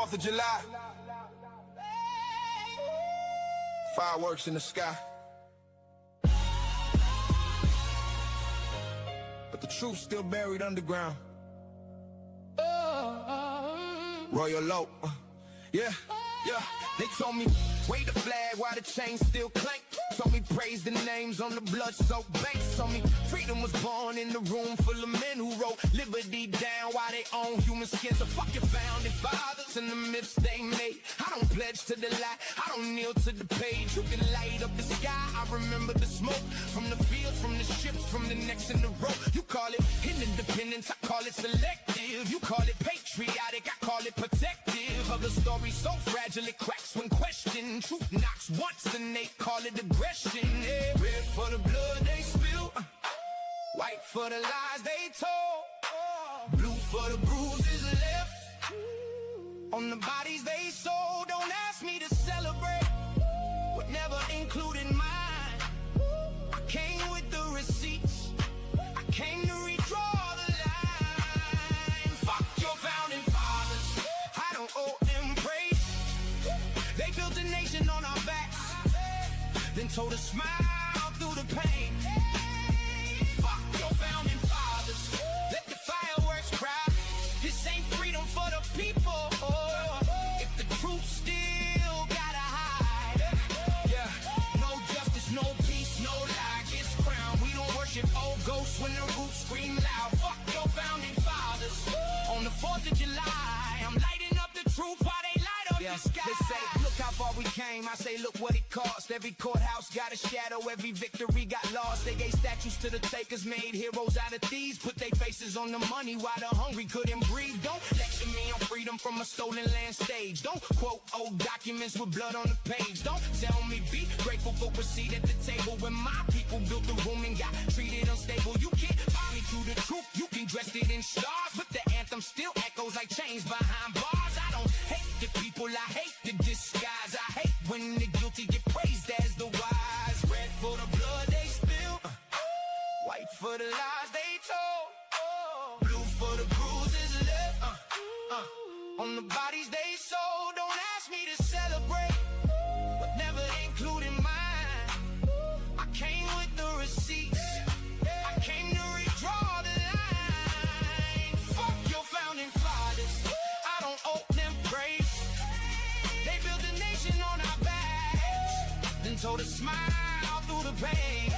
4th of July, fireworks in the sky, but the truth's still buried underground. Royal Oak, yeah. They told me, wave the flag while the chains still clank. Told me praise the names on the blood-soaked banks. Told me freedom was born in the room full of men who wrote liberty down while they own human skins. So fuck your founding fathers and the myths they made. I don't pledge to the lie, I don't kneel to the page. You can light up the sky, I remember the smoke from the fields, from the ships, from the necks in the rope. You call it independence, I call it selective. You call it patriotic, I call it protective. Other stories so fragile it cracks when questioned. Truth knocks once and they call it aggression. Yeah. Red for the blood they spill, white for the lies they told, blue for the bruises left on the bodies they sold. Don't ask me to celebrate what never included mine. I came with the receipts, I came to redraw the line. Fuck your founding fathers, I don't owe them praise. They built a nation on our backs, then told us smile through the pain. Fuck your founding fathers, let the fireworks cry. This ain't freedom for the people. If the truth still gotta hide, yeah. No justice, no peace, no lie gets crowned. We don't worship old ghosts when the roots scream loud. Fuck your founding fathers. On the 4th of July, I'm lighting up the truth while they light up the sky. They say, look how far we came. I say, look what it cost. Every courthouse got a shadow, every victory got lost. They gave statues to the takers, made heroes out of thieves. Put their faces on the money while the hungry couldn't breathe. Don't lecture me on freedom from a stolen land stage. Don't quote old documents with blood on the page. Don't tell me be grateful for a seat at the table when my people built the room and got treated unstable. You can't buy me through the truth, you can dress it in stars, but the anthem still echoes like chains behind bars. I don't hate the people, I hate the disguise. I hate when the guilty get praised as the wise. Red for the blood they spill, white for the lies they told, blue for the bruises left on the bodies they sold. Don't ask me to celebrate what never included mine. I came with the receipts, I came to redraw the line. Fuck your founding fathers, I don't owe them praise. They built a nation on our backs, then told us smile through the pain.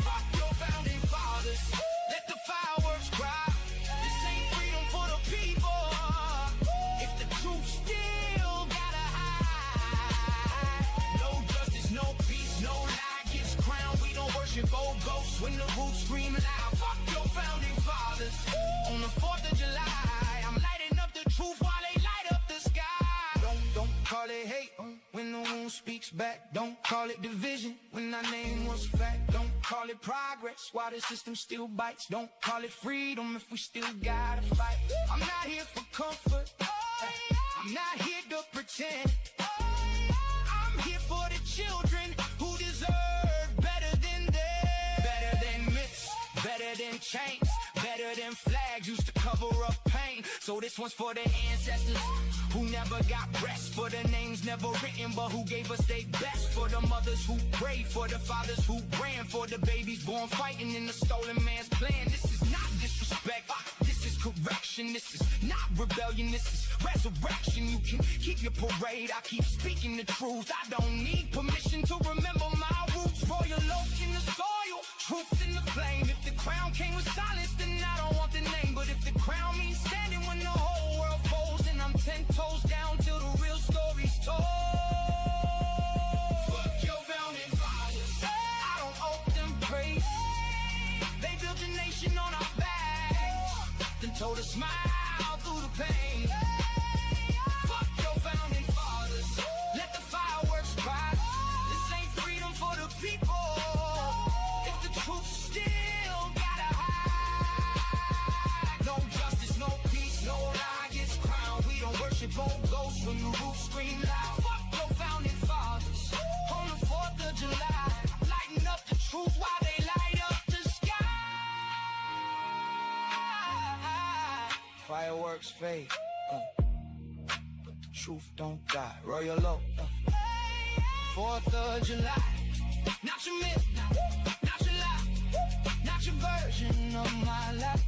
Fuck your founding fathers, let the fireworks cry. This ain't freedom for the people. If the truth still gotta hide, no justice, no peace, no lie gets crowned. We don't worship old ghosts when the roots scream loud. Fuck your founding fathers. On the 4th of July, I'm lighting up the truth while they light up the sky. Don't call it hate when the wound speaks back. Don't call it division when our name was fact. Don't call it progress while the system still bites. Don't call it freedom if we still gotta fight. I'm not here for comfort, I'm not here to pretend. I'm here for the children who deserve better than this. Better than myths, better than chains, better than flags used to cover up pain. So this one's for the ancestors who never got rest, for the names never written but who gave us their best, for the mothers who prayed, for the fathers who ran, for the babies born fighting in the stolen man's plan. This is not disrespect, this is correction. This is not rebellion, this is resurrection. You can keep your parade, I keep speaking the truth. I don't need permission to remember my roots. Royal oak in the soil, truth in the flame. If the crown came with silence, then I don't want the name. But if the crown means standing when the whole world falls, then I'm 10 toes down till the real story's told. Fuck your founding fathers, I don't owe them praise. They built a nation on our backs, then told us smile through the pain. Fuck your founding fathers, let the fireworks cry. This ain't freedom for the people. If the truth still gotta hide, no justice, no peace, no lie gets crowned. We don't worship old ghosts when the roofs scream loud. Fuck your founding fathers. On the 4th of July, lighting up the truth while they light up the sky. Fireworks fade. truth don't die. Royal low. 4th of July. Not your myth, not your lie, not your version of my life.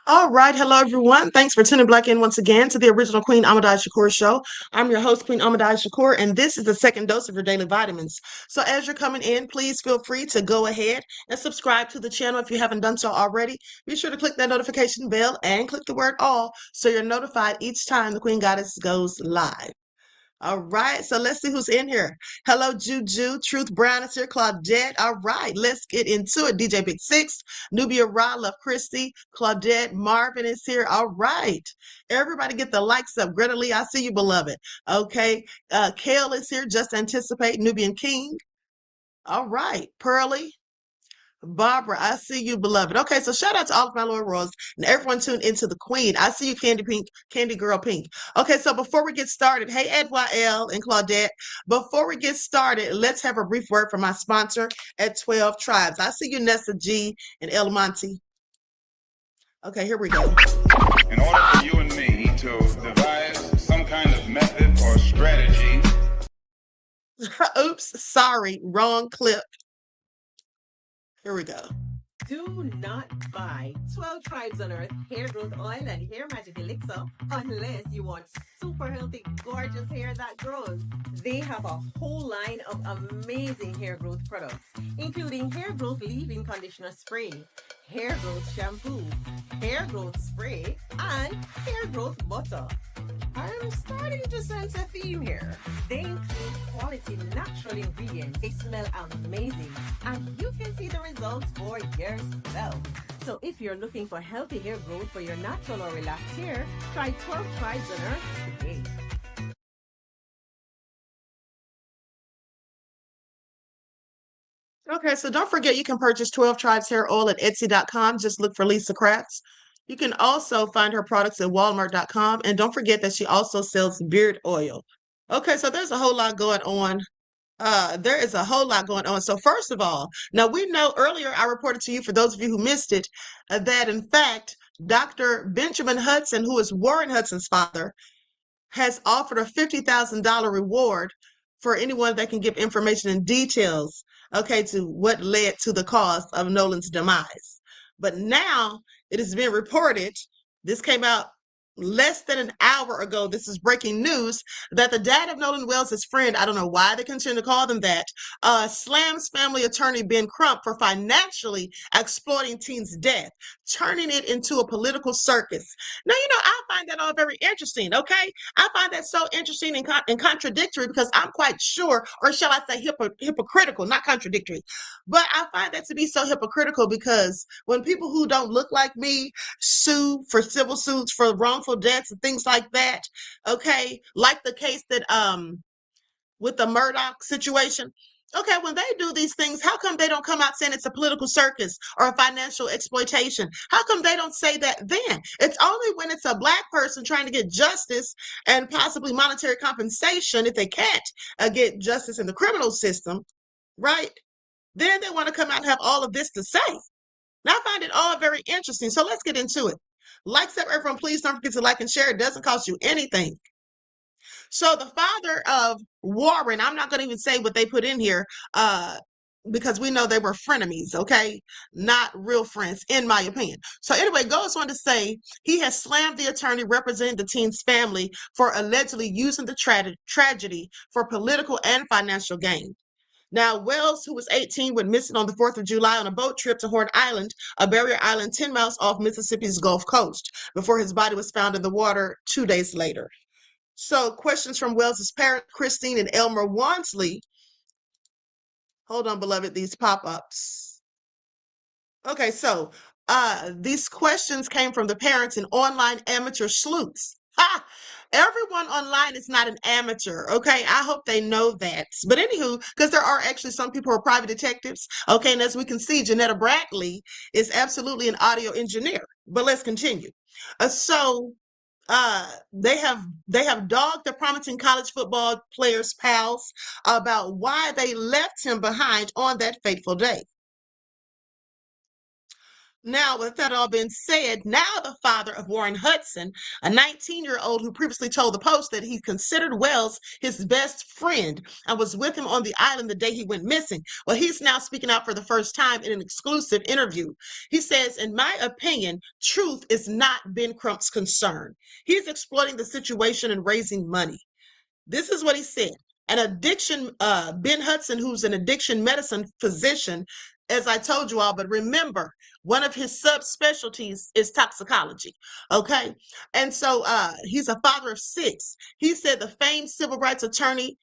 All right. Hello, everyone. Thanks for tuning back in once again to the original Queen Ahmadiyyah Shakur show. I'm your host, Queen Ahmadiyyah Shakur, and this is the second dose of your daily vitamins. So as you're coming in, please feel free to go ahead and subscribe to the channel if you haven't done so already. Be sure to click that notification bell and click the word all so you're notified each time the Queen Goddess goes live. All right, so let's see who's in here. Hello, Juju. Truth Brown is here. Claudette. All right, let's get into it. DJ Big Six, Nubia Ra, Love Christy, Claudette, Marvin is here. All right, everybody get the likes up. Greta Lee, I see you, beloved. Okay, Kale is here. Just anticipate. Nubian King. All right, Pearly. Barbara, I see you, beloved. Okay, so shout out to all of my loyal royals and everyone tuned into the Queen. I see you, Candy Pink, Candy Girl Pink. Okay, so before we get started, hey, EdYL and Claudette, before we get started, let's have a brief word from my sponsor at 12 Tribes. I see you, Nessa G and El Monte. Okay, here we go. In order for you and me to devise some kind of method or strategy. Oops, sorry, wrong clip. Here we go. Do not buy 12 Tribes on Earth hair growth oil and hair magic elixir unless you want super healthy, gorgeous hair that grows. They have a whole line of amazing hair growth products, including hair growth leave-in conditioner spray, hair growth shampoo, hair growth spray, and hair growth butter. I'm starting to sense a theme here. They include quality natural ingredients. They smell amazing, and you can see the results for yourself. So if you're looking for healthy hair growth for your natural or relaxed hair, try 12 Tribes on Earth today. Okay, so don't forget you can purchase 12 Tribes hair oil at Etsy.com. Just look for Lisa Crafts. You can also find her products at Walmart.com. And don't forget that she also sells beard oil. Okay, so there's a whole lot going on. There is a whole lot going on. So first of all, now we know earlier I reported to you, for those of you who missed it, that in fact, Dr. Benjamin Hudson, who is Warren Hudson's father, has offered a $50,000 reward for anyone that can give information and details, okay, to what led to the cause of Nolan's demise. But now it is being reported, this came out less than an hour ago, this is breaking news, that the dad of Nolan Wells' friend, I don't know why they continue to call them that, slams family attorney Ben Crump for financially exploiting teens' death, turning it into a political circus. Now, I find that all very interesting, okay? I find that so interesting and contradictory because I'm quite sure, or shall I say hypocritical, not contradictory, but I find that to be so hypocritical because when people who don't look like me sue for civil suits for wrongful deaths and things like that, okay, like the case that with the Murdoch situation, okay, when they do these things, how come they don't come out saying it's a political circus or a financial exploitation? How come they don't say that then? It's only when it's a Black person trying to get justice and possibly monetary compensation, if they can't get justice in the criminal system, right? Then they want to come out and have all of this to say. Now, I find it all very interesting. So let's get into it. Like, up, everyone, please don't forget to like and share. It doesn't cost you anything. So the father of Warren, I'm not going to even say what they put in here because we know they were frenemies, okay? Not real friends, in my opinion. So anyway, goes on to say he has slammed the attorney representing the teen's family for allegedly using the tragedy for political and financial gain. Now, Wells, who was 18, went missing on the 4th of July on a boat trip to Horn Island, a barrier island 10 miles off Mississippi's Gulf Coast, before his body was found in the water 2 days later. So, questions from Wells's parents, Christine and Elmer Wansley. Hold on, beloved, these pop-ups. Okay, so these questions came from the parents and online amateur sleuths. Ha! Everyone online is not an amateur, okay? I hope they know that. But anywho, because there are actually some people who are private detectives, okay? And as we can see, Janetta Bradley is absolutely an audio engineer. But let's continue. So They have dogged the promising college football players' pals about why they left him behind on that fateful day. Now, with that all being said, now the father of Warren Hudson, a 19-year-old who previously told the Post that he considered Wells his best friend and was with him on the island the day he went missing. Well, he's now speaking out for the first time in an exclusive interview. He says, in my opinion, truth is not Ben Crump's concern. He's exploiting the situation and raising money. This is what he said. Ben Hudson, who's an addiction medicine physician, as I told you all, but remember, one of his subspecialties is toxicology. Okay. And so he's a father of 6. He said the famed civil rights attorney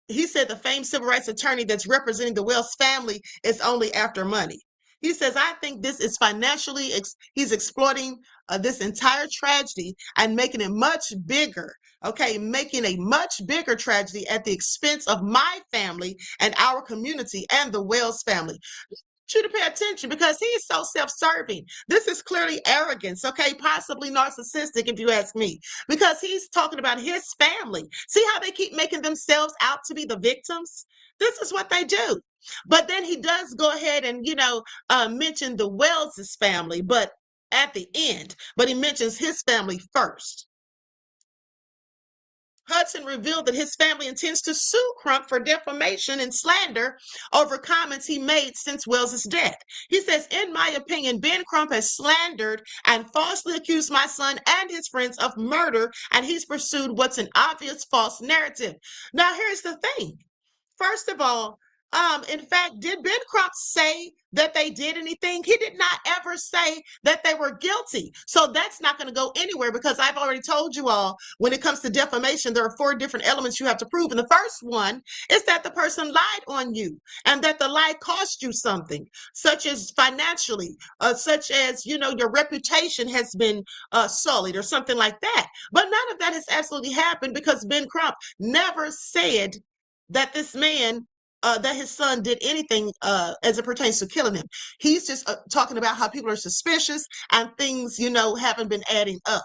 that's representing the Wells family is only after money. He says, I think this is financially, he's exploiting this entire tragedy and making it much bigger. Okay, making a much bigger tragedy at the expense of my family and our community and the Wells family. You to pay attention because he's so self-serving. This is clearly arrogance, okay, possibly narcissistic if you ask me, because he's talking about his family. See how they keep making themselves out to be the victims? This is what they do. But then he does go ahead and, mention the Wells's family, but at the end, but he mentions his family first. Hudson revealed that his family intends to sue Crump for defamation and slander over comments he made since Wells's death. He says, in my opinion, Ben Crump has slandered and falsely accused my son and his friends of murder, and he's pursued what's an obvious false narrative. Now, here's the thing. First of all, in fact, did Ben Crump say that they did anything? He did not ever say that they were guilty. So that's not going to go anywhere because I've already told you all when it comes to defamation, there are 4 different elements you have to prove. And the first one is that the person lied on you and that the lie cost you something, such as financially, such as, your reputation has been sullied or something like that. But none of that has absolutely happened because Ben Crump never said that this man that his son did anything as it pertains to killing him. He's just talking about how people are suspicious and things, haven't been adding up.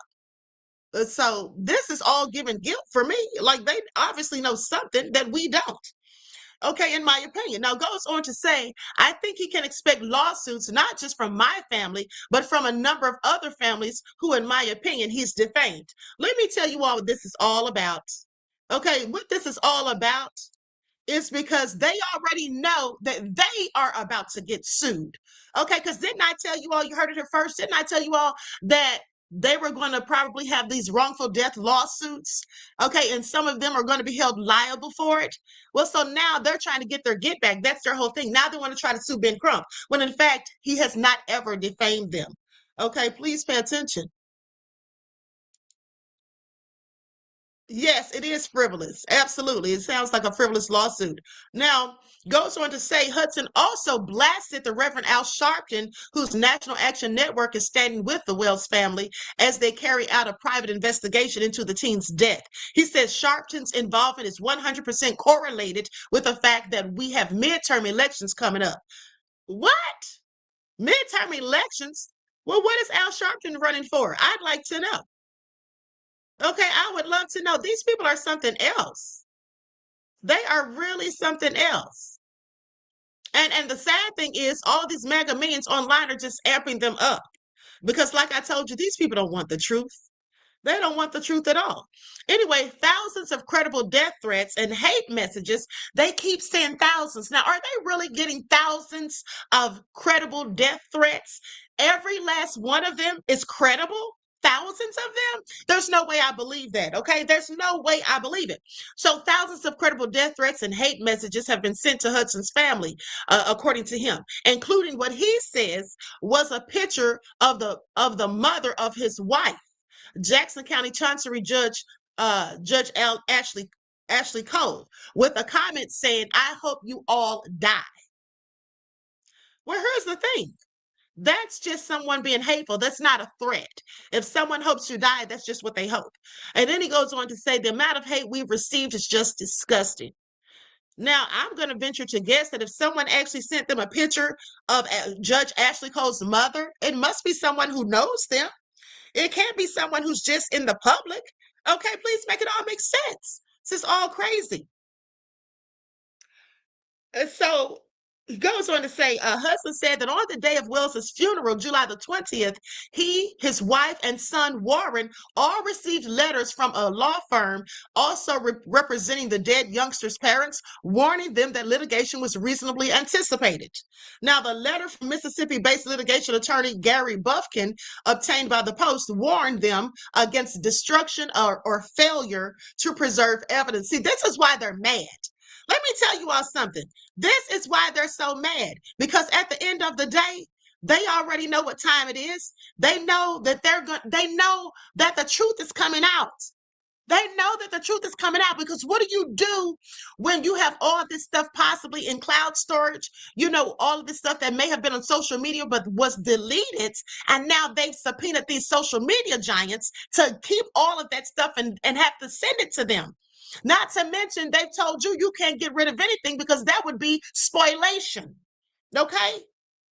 So this is all giving guilt for me. Like they obviously know something that we don't. Okay, in my opinion. Now goes on to say, I think he can expect lawsuits, not just from my family, but from a number of other families who, in my opinion, he's defamed. Let me tell you all what this is all about. Okay, what this is all about is because they already know that they are about to get sued. Okay, because didn't I tell you all, you heard it here first, didn't I tell you all that they were going to probably have these wrongful death lawsuits? Okay, and some of them are going to be held liable for it. Well, so now they're trying to get their get back. That's their whole thing. Now they want to try to sue Ben Crump, when in fact, he has not ever defamed them. Okay, please pay attention. Yes, it is frivolous. Absolutely. It sounds like a frivolous lawsuit. Now, goes on to say Hudson also blasted the Reverend Al Sharpton, whose National Action Network is standing with the Wells family as they carry out a private investigation into the teen's death. He says Sharpton's involvement is 100% correlated with the fact that we have midterm elections coming up. What? Midterm elections? Well, what is Al Sharpton running for? I'd like to know. Okay, I would love to know. These people are something else. They are really something else. And the sad thing is all these mega millions online are just amping them up. Because like I told you, these people don't want the truth. They don't want the truth at all. Anyway, thousands of credible death threats and hate messages. They keep saying thousands. Now, are they really getting thousands of credible death threats? Every last one of them is credible? Thousands of them? There's no way I believe that, okay? There's no way I believe it. So thousands of credible death threats and hate messages have been sent to Hudson's family, according to him, including what he says was a picture of the mother of his wife, Jackson County Chancery Judge Ashley Cole, with a comment saying, I hope you all die. Well, here's the thing. That's just someone being hateful. That's not a threat. If someone hopes you die, that's just what they hope. And then he goes on to say the amount of hate we've received is just disgusting. Now, I'm going to venture to guess that if someone actually sent them a picture of Judge Ashley Cole's mother, it must be someone who knows them. It can't be someone who's just in the public. Okay, please make it all make sense. This is all crazy. And so he goes on to say, Hudson said that on the day of Wells's funeral, July the 20th, he, his wife, and son Warren all received letters from a law firm also representing the dead youngster's parents, warning them that litigation was reasonably anticipated. Now, the letter from Mississippi-based litigation attorney Gary Bufkin, obtained by the Post, warned them against destruction or failure to preserve evidence. See, this is why they're mad. Let me tell you all something. This is why they're so mad, because at the end of the day, they already know what time it is. They know that they know that the truth is coming out. They know that the truth is coming out, because what do you do when you have all this stuff possibly in cloud storage? You know, all of this stuff that may have been on social media but was deleted, and now they've subpoenaed these social media giants to keep all of that stuff and have to send it to them. Not to mention, they've told you you can't get rid of anything because that would be spoliation. Okay?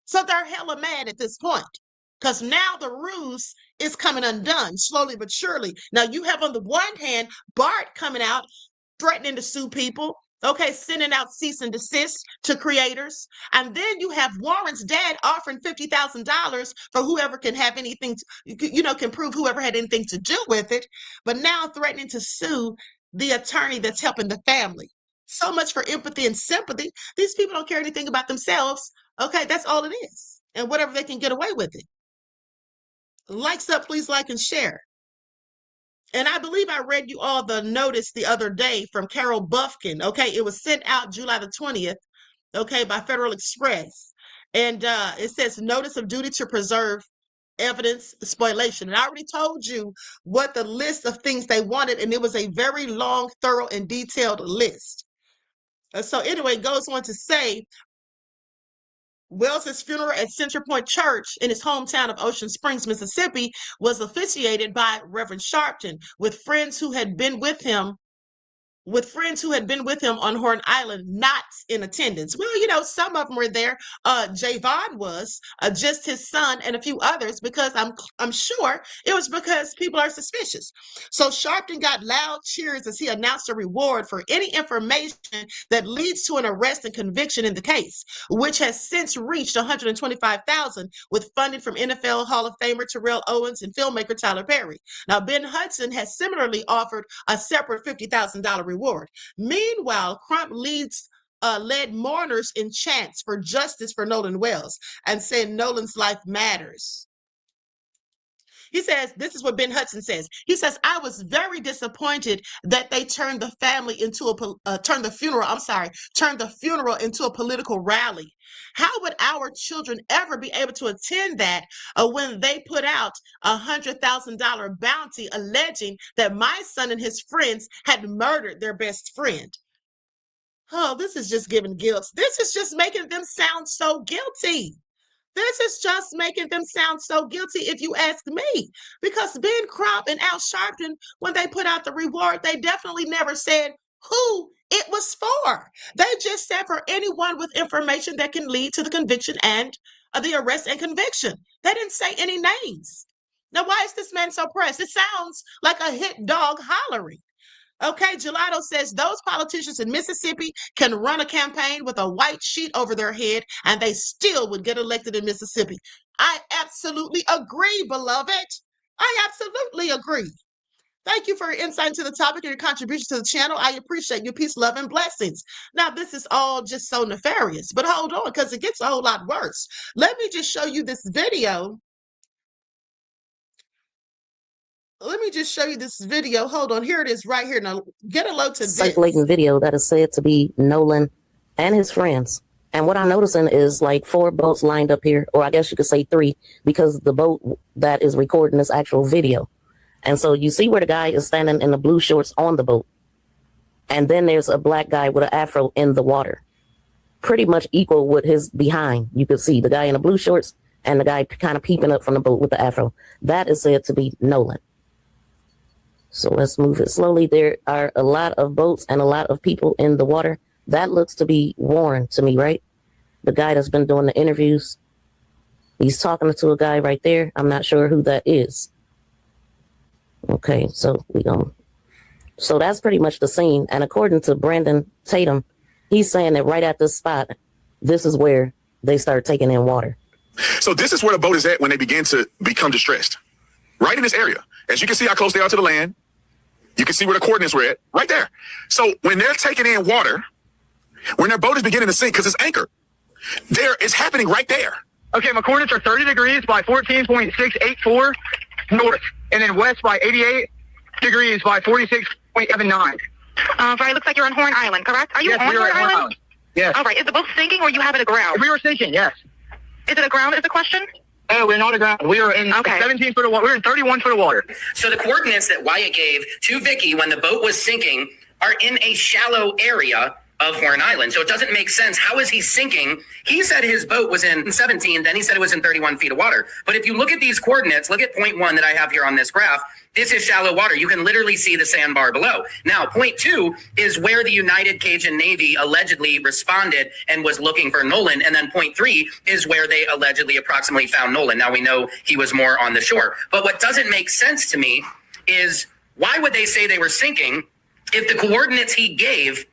So they're hella mad at this point, because now the ruse is coming undone slowly but surely. Now you have on the one hand Bart coming out threatening to sue people. Okay, sending out cease and desist to creators. And then you have Warren's dad offering $50,000 for whoever can have anything, can prove whoever had anything to do with it. But now threatening to sue the attorney that's helping the family. So much for empathy and sympathy. These people don't care anything about themselves. Okay, that's all it is. And whatever they can get away with it. Likes up, please like and share. And I believe I read you all the notice the other day from Carol Bufkin. Okay, it was sent out July the 20th, okay, by Federal Express. And it says notice of duty to preserve evidence spoliation. And I already told you what the list of things they wanted, and it was a very long, thorough, and detailed list. So anyway, it goes on to say, Wells's funeral at Center Point Church in his hometown of Ocean Springs, Mississippi, was officiated by Reverend Sharpton, with friends who had been with him on Horn Island not in attendance. Well, some of them were there. Javon was, just his son and a few others, because I'm sure it was because people are suspicious. So Sharpton got loud cheers as he announced a reward for any information that leads to an arrest and conviction in the case, which has since reached $125,000 with funding from NFL Hall of Famer Terrell Owens and filmmaker Tyler Perry. Now, Ben Hudson has similarly offered a separate $50,000 reward. Meanwhile, Crump led mourners in chants for justice for Nolan Wells and said Nolan's life matters. He says, this is what Ben Hudson says. He says, I was very disappointed that they turned the funeral into a political rally. How would our children ever be able to attend that when they put out $100,000 bounty alleging that my son and his friends had murdered their best friend? Oh, this is just giving guilt. This is just making them sound so guilty. This is just making them sound so guilty, if you ask me. Because Ben Crump and Al Sharpton, when they put out the reward, they definitely never said who it was for. They just said for anyone with information that can lead to the conviction and the arrest and conviction. They didn't say any names. Now, why is this man so pressed? It sounds like a hit dog hollering. Okay, Gelato says those politicians in Mississippi can run a campaign with a white sheet over their head and they still would get elected in Mississippi. I absolutely agree, beloved. I absolutely agree. Thank you for your insight into the topic and your contribution to the channel. I appreciate your peace, love, and blessings. Now, this is all just so nefarious, but hold on, because it gets a whole lot worse. Let me just show you this video. Hold on. Here it is right here. Now, get a load to this. Circulating video that is said to be Nolan and his friends. And what I'm noticing is like 4 boats lined up here, or I guess you could say 3, because the boat that is recording this actual video. And so you see where the guy is standing in the blue shorts on the boat. And then there's a black guy with an afro in the water. Pretty much equal with his behind. You could see the guy in the blue shorts and the guy kind of peeping up from the boat with the afro. That is said to be Nolan. So let's move it slowly. There are a lot of boats and a lot of people in the water. That looks to be Warren to me, right? The guy that's been doing the interviews. He's talking to a guy right there. I'm not sure who that is. Okay, so so that's pretty much the scene. And according to Brandon Tatum, he's saying that right at this spot, this is where they start taking in water. So this is where the boat is at when they begin to become distressed. Right in this area. As you can see how close they are to the land. You can see where the coordinates were at. Right there. So when they're taking in water, when their boat is beginning to sink because it's anchored, it's happening right there. Okay, my coordinates are 30 degrees by 14.684 north, and then west by 88 degrees by 46.79. Right, it looks like you're on Horn Island, correct? Are you Yes, on we are Horn at Horn Island? Island. Yes. All right, is the boat sinking or you have it aground? We were sinking, yes. Is it aground is the question? Oh, we're not aground. We are in 17 foot of water. We're in 31 foot of water. So the coordinates that Wyatt gave to Vicky when the boat was sinking are in a shallow area of Horn Island. So it doesn't make sense. How is he sinking? He said his boat was in 17, then he said it was in 31 feet of water. But if you look at these coordinates, look at point 1 that I have here on this graph. This is shallow water. You can literally see the sandbar below. Now, point 2 is where the United Cajun Navy allegedly responded and was looking for Nolan. And then point 3 is where they allegedly approximately found Nolan. Now, we know he was more on the shore. But what doesn't make sense to me is why would they say they were sinking if the coordinates he gave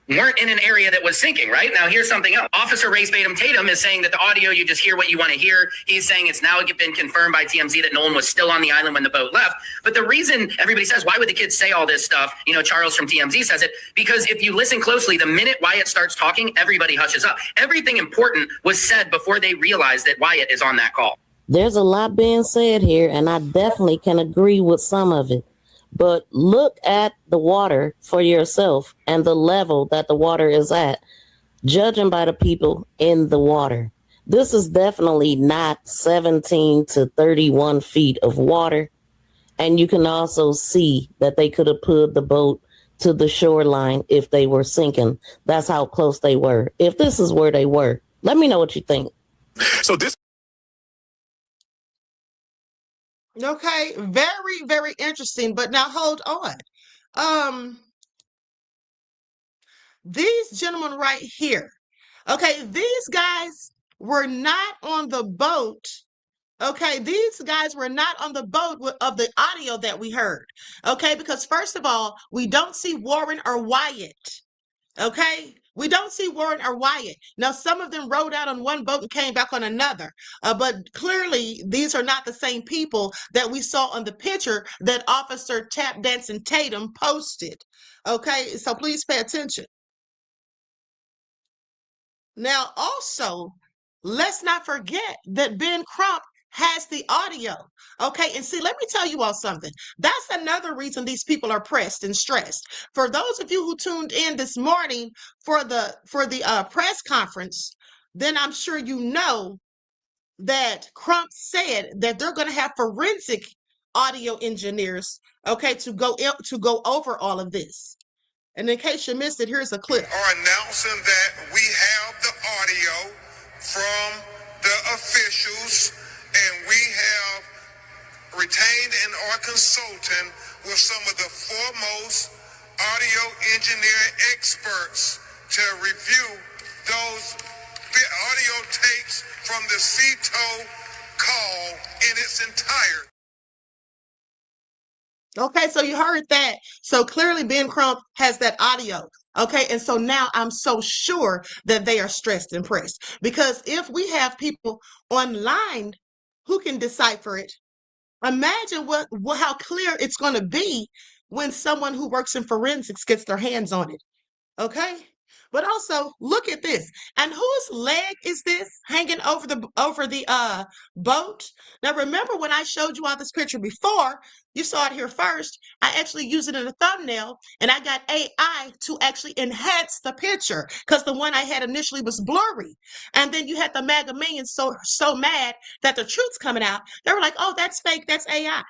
weren't in an area that was sinking, right? Now, here's something else. Officer Ray Spadum Tatum is saying that the audio, you just hear what you want to hear. He's saying it's now been confirmed by TMZ that Nolan was still on the island when the boat left. But the reason everybody says, why would the kids say all this stuff? You know, Charles from TMZ says it, because if you listen closely, the minute Wyatt starts talking, everybody hushes up. Everything important was said before they realized that Wyatt is on that call. There's a lot being said here, and I definitely can agree with some of it. But look at the water for yourself and the level that the water is at, judging by the people in the water. This is definitely not 17 to 31 feet of water. And you can also see that they could have pulled the boat to the shoreline if they were sinking. That's how close they were. If this is where they were, let me know what you think. So this. Okay, very, very interesting. But now hold on. These gentlemen right here, okay, these guys were not on the boat. Okay, these guys were not on the boat of the audio that we heard. Okay, because first of all, we don't see Warren or Wyatt. Okay, we don't see Warren or Wyatt. Now, some of them rode out on one boat and came back on another. But clearly, these are not the same people that we saw on the picture that Officer Tap Dancing Tatum posted. Okay, so please pay attention. Now, also, let's not forget that Ben Crump has the audio. Okay, and see, let me tell you all something. That's another reason these people are pressed and stressed. For those of you who tuned in this morning for the press conference, then I'm sure you know that Crump said that they're going to have forensic audio engineers, okay, to go over all of this. And in case you missed it, here's a clip. Are announcing that we have the audio from the officials, and we have retained and are consulting with some of the foremost audio engineering experts to review those audio tapes from the CETO call in its entirety. Okay, so you heard that. So clearly Ben Crump has that audio. Okay, and so now I'm so sure that they are stressed and pressed, because if we have people online who can decipher it, imagine how clear it's going to be when someone who works in forensics gets their hands on it. Okay, but also look at this. And whose leg is this hanging over the boat? Now remember when I showed you all this picture before, you saw it here first. I actually used it in a thumbnail, and I got AI to actually enhance the picture because the one I had initially was blurry. And then you had the MAGA millions so mad that the truth's coming out. They were like, "Oh, that's fake. That's AI."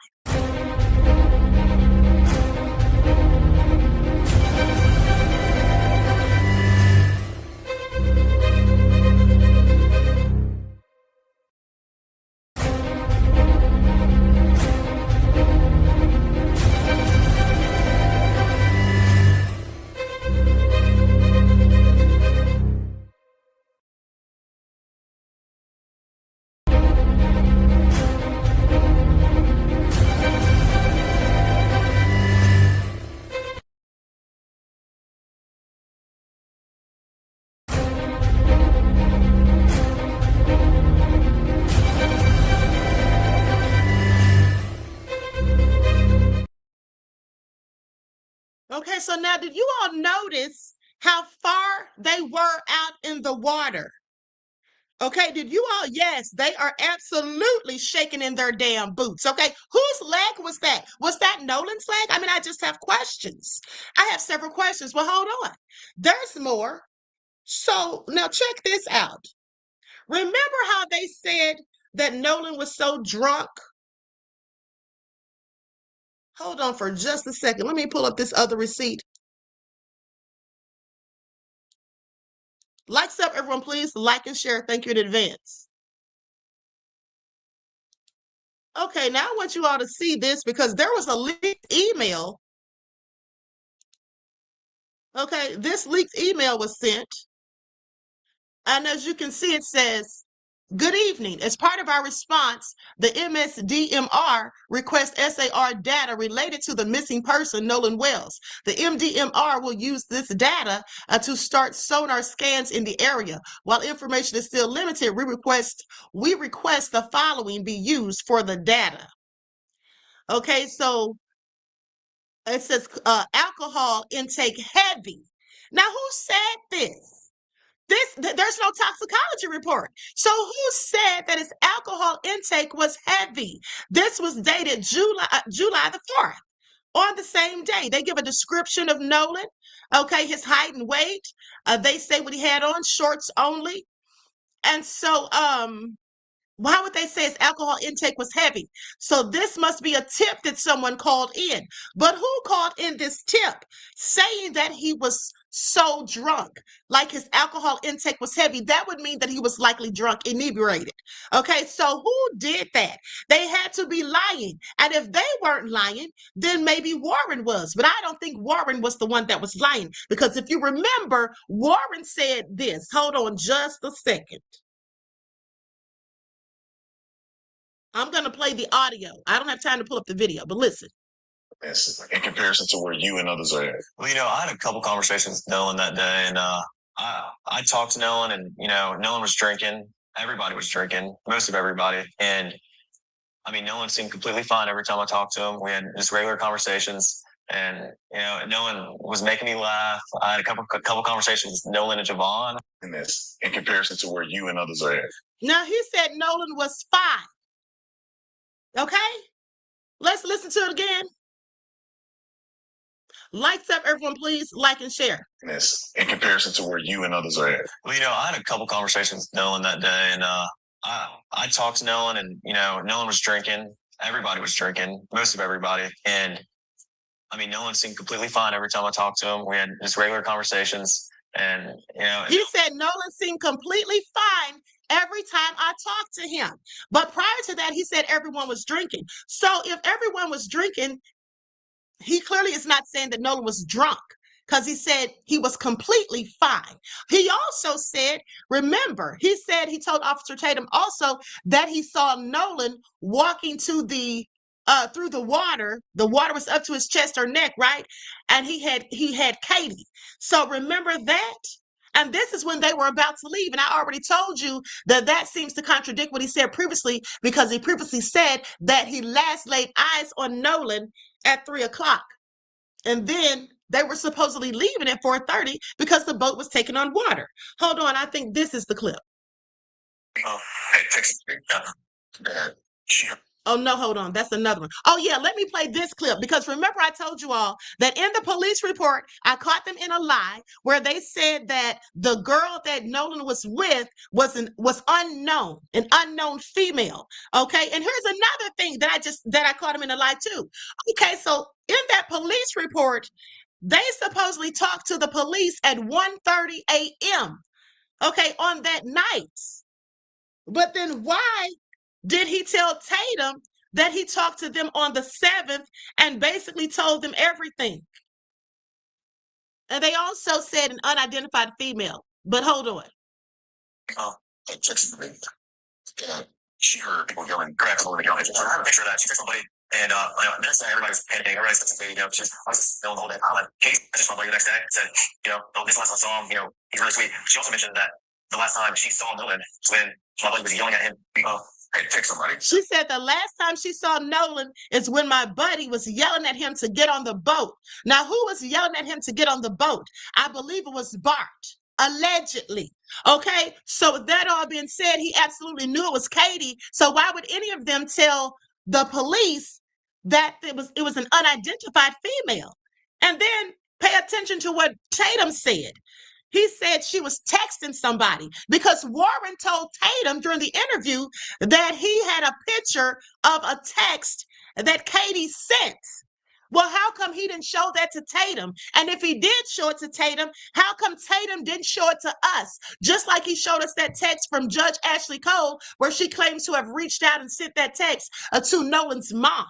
Okay, so now did you all notice how far they were out in the water? Okay, did you all? Yes, they are absolutely shaking in their damn boots. Okay, whose leg was that? Was that Nolan's leg? I mean, I just have questions. I have several questions. Well, hold on. There's more. So now check this out. Remember how they said that Nolan was so drunk? Hold on for just a second. Let me pull up this other receipt. Likes up, everyone, please. Like and share. Thank you in advance. Okay, now I want you all to see this because there was a leaked email. Okay, this leaked email was sent. And as you can see, it says, "Good evening. As part of our response, the MSDMR requests SAR data related to the missing person, Nolan Wells. The MDMR will use this data to start sonar scans in the area. While information is still limited, we request the following be used for the data." Okay, so it says alcohol intake heavy. Now, who said this? There's no toxicology report. So who said that his alcohol intake was heavy? This was dated July the 4th. On the same day, they give a description of Nolan. Okay, his height and weight. They say what he had on, shorts only. And so, why would they say his alcohol intake was heavy? So this must be a tip that someone called in. But who called in this tip saying that he was so drunk, like his alcohol intake was heavy? That would mean that he was likely drunk, inebriated. Okay, so who did that? They had to be lying. And if they weren't lying, then maybe Warren was. But I don't think Warren was the one that was lying. Because if you remember, Warren said this. Hold on just a second. I'm going to play the audio. I don't have time to pull up the video, but listen. In comparison to where you and others are at. Well, I had a couple conversations with Nolan that day, and I talked to Nolan, and Nolan was drinking. Everybody was drinking, most of everybody, and I mean, Nolan seemed completely fine every time I talked to him. We had just regular conversations, and Nolan was making me laugh. I had a couple conversations with Nolan and Javon. In comparison to where you and others are at. Now he said Nolan was fine. Okay, let's listen to it again. Lights up, everyone, please. Like and share. In comparison to where you and others are at. Well, I had a couple conversations with Nolan that day, and I talked to Nolan, and Nolan was drinking. Everybody was drinking, most of everybody, and I mean, Nolan seemed completely fine every time I talked to him. We had just regular conversations, and he said Nolan seemed completely fine every time I talked to him. But prior to that, he said everyone was drinking. So if everyone was drinking, he clearly is not saying that Nolan was drunk, because he said he was completely fine. He also said, remember, he said he told Officer Tatum also that he saw Nolan walking to the through the water. The water was up to his chest or neck, right? And he had Katie. So remember that? And this is when they were about to leave. And I already told you that seems to contradict what he said previously, because he previously said that he last laid eyes on Nolan at 3 o'clock. And then they were supposedly leaving at 4:30 because the boat was taking on water. Hold on, I think this is the clip. Oh, no, hold on. That's another one. Oh, yeah, let me play this clip, because remember I told you all that in the police report, I caught them in a lie where they said that the girl that Nolan was with was unknown, an unknown female. Okay, and here's another thing that I caught him in a lie too. Okay, so in that police report, they supposedly talked to the police at 1:30 a.m. Okay, on that night. But then why did he tell Tatum that he talked to them on the 7th and basically told them everything? And they also said an unidentified female. But hold on. She heard people yelling, "Grab over the yelling." I have a picture of that. She texted somebody, and next day everybody was panicking. Everybody's texting me, I was feeling the whole day. I'm like, Kate, I just want to the next day. Said, this last time I saw him, he's really sweet. She also mentioned that the last time she saw Nolan was when my buddy was yelling at him I pick somebody. She said the last time she saw Nolan is when my buddy was yelling at him to get on the boat. Now, who was yelling at him to get on the boat? I believe it was Bart, allegedly. Okay, so that all being said, he absolutely knew it was Katie. So why would any of them tell the police that it was an unidentified female? And then pay attention to what Tatum said. He said she was texting somebody because Warren told Tatum during the interview that he had a picture of a text that Katie sent. Well, how come he didn't show that to Tatum? And if he did show it to Tatum, how come Tatum didn't show it to us? Just like he showed us that text from Judge Ashley Cole, where she claims to have reached out and sent that text to Nolan's mom.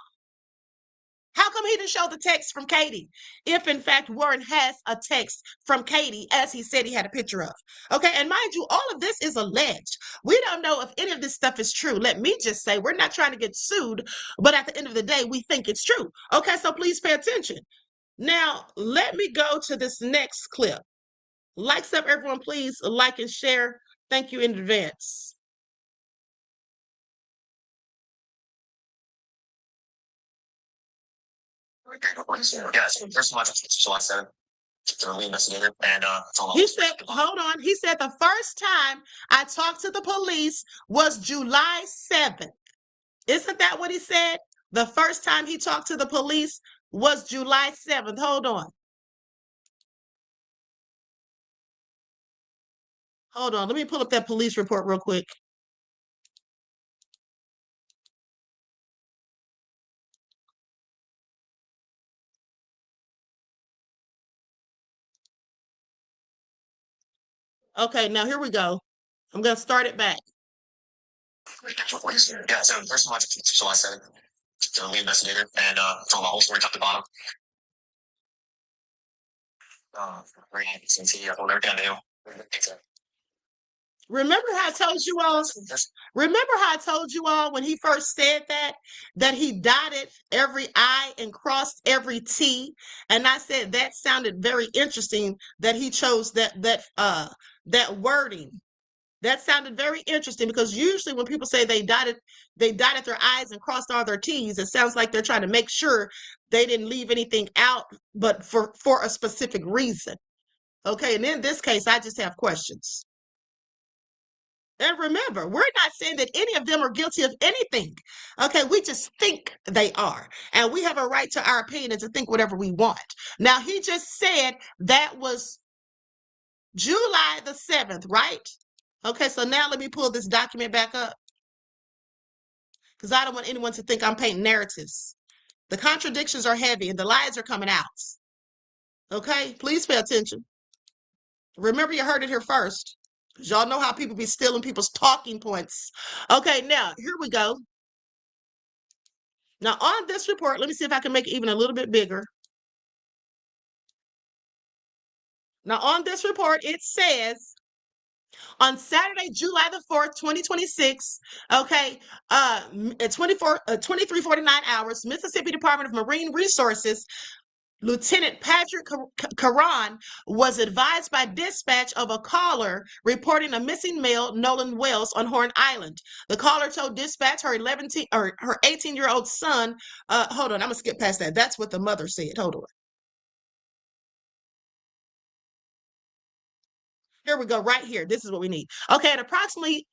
How come he didn't show the text from Katie? If in fact Warren has a text from Katie, as he said he had a picture of. Okay, and mind you, all of this is alleged. We don't know if any of this stuff is true. Let me just say, we're not trying to get sued, but at the end of the day, we think it's true. Okay, so please pay attention. Now, let me go to this next clip. Likes up, everyone, please like and share. Thank you in advance. Yes, first of all, July 7th. The lead investigator, and he said, hold on. He said the first time I talked to the police was July 7th. Isn't that what he said? The first time he talked to the police was July 7th. Hold on. Hold on. Let me pull up that police report real quick. Okay, now here we go. I'm going to start it back. Yeah, so first of all, July 7th. The lead investigator, and told my whole story top to bottom. Remember how I told you all? Remember how I told you all when he first said that he dotted every I and crossed every T, and I said that sounded very interesting that he chose that wording. That sounded very interesting because usually when people say they dotted their I's and crossed all their T's, it sounds like they're trying to make sure they didn't leave anything out, but for a specific reason. Okay, and in this case, I just have questions. And remember, we're not saying that any of them are guilty of anything. Okay, we just think they are. And we have a right to our opinion and to think whatever we want. Now, he just said that was July the 7th, right? Okay, so now let me pull this document back up because I don't want anyone to think I'm painting narratives. The contradictions are heavy and the lies are coming out. Okay, please pay attention. Remember, you heard it here first. Y'all know how people be stealing people's talking points. Okay, now, here we go. Now, on this report, let me see if I can make it even a little bit bigger. Now, on this report, it says, on Saturday, July the 4th, 2026, okay, at 23:49 hours, Mississippi Department of Marine Resources Lieutenant Patrick Caron was advised by dispatch of a caller reporting a missing male, Nolan Wells, on Horn Island. The caller told dispatch her 18-year-old son. Hold on, I'm gonna skip past that. That's what the mother said. Hold on. Here we go, right here. This is what we need. Okay, at approximately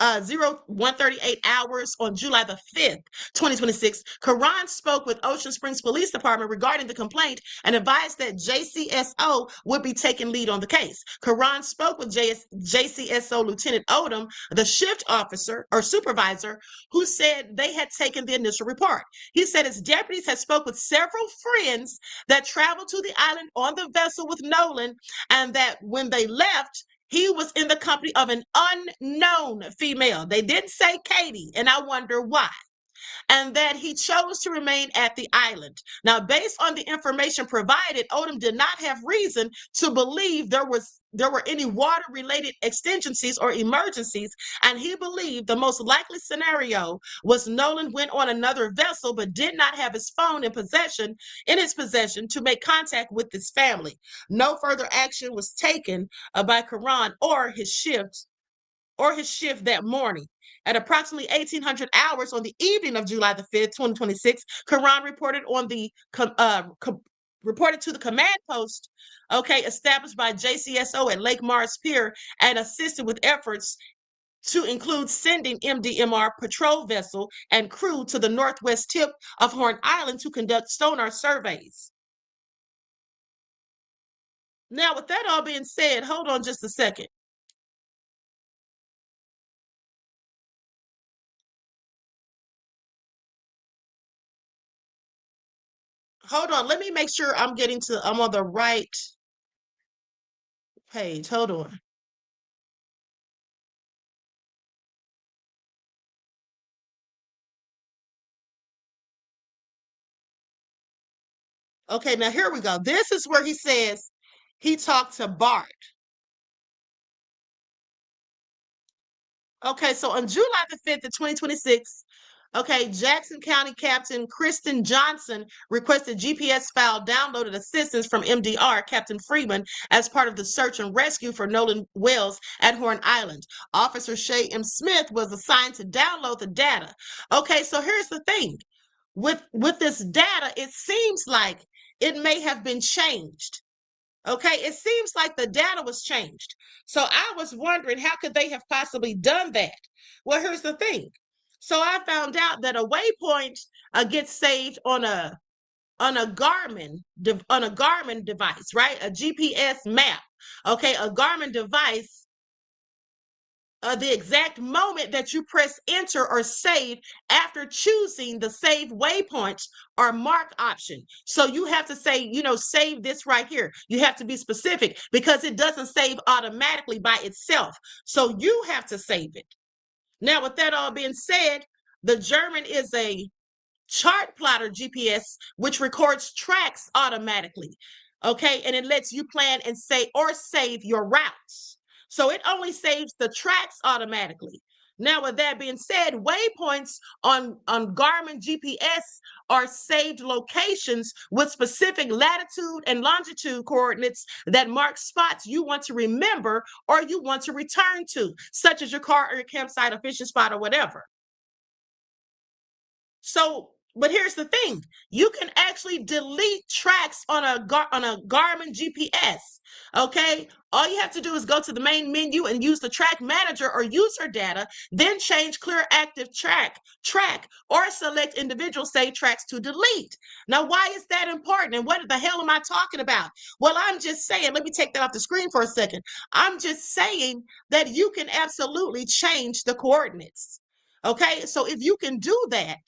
01:38 hours on July the 5th, 2026, Caron spoke with Ocean Springs Police Department regarding the complaint and advised that JCSO would be taking lead on the case. Caron spoke with JCSO Lieutenant Odom, the shift officer or supervisor, who said they had taken the initial report. He said his deputies had spoke with several friends that traveled to the island on the vessel with Nolan, and that when they left, he was in the company of an unknown female. They didn't say Katie, and I wonder why. And that he chose to remain at the island. Now, based on the information provided, Odom did not have reason to believe there were any water-related exigencies or emergencies, and he believed the most likely scenario was Nolan went on another vessel but did not have his phone in his possession to make contact with his family. No further action was taken by Caron or his shift or his shift that morning. At approximately 1800 hours on the evening of July the 5th, 2026, Quran reported reported to the command post, established by JCSO at Lake Mars Pier and assisted with efforts to include sending MDMR patrol vessel and crew to the northwest tip of Horn Island to conduct sonar surveys. Now, with that all being said, hold on just a second. Hold on, let me make sure I'm on the right page. Hold on. Okay, now here we go. This is where he says he talked to Bart. Okay, so on July the 5th of 2026, Jackson County Captain Kristen Johnson requested GPS file downloaded assistance from MDR Captain Freeman as part of the search and rescue for Nolan Wells at Horn Island. Officer Shay M. Smith was assigned to download the data. Okay, so here's the thing. With this data, it seems like it may have been changed. Okay, it seems like the data was changed. So I was wondering, how could they have possibly done that? Well, here's the thing. So I found out that a waypoint gets saved on a Garmin device, right? A GPS map. Okay, a Garmin device. The exact moment that you press enter or save after choosing the save waypoints or mark option. So you have to say, save this right here. You have to be specific because it doesn't save automatically by itself. So you have to save it. Now, with that all being said, the German is a chart plotter GPS, which records tracks automatically. Okay, and it lets you plan and save your routes. So it only saves the tracks automatically. Now, with that being said, waypoints on Garmin GPS are saved locations with specific latitude and longitude coordinates that mark spots you want to remember or you want to return to, such as your car or your campsite, a fishing spot, or whatever. So, but here's the thing. You can actually delete tracks on a Garmin GPS, okay? All you have to do is go to the main menu and use the track manager or user data, then change clear active track, or select individual save tracks to delete. Now, why is that important? And what the hell am I talking about? Well, I'm just saying, let me take that off the screen for a second. I'm just saying that you can absolutely change the coordinates, okay? So if you can do that,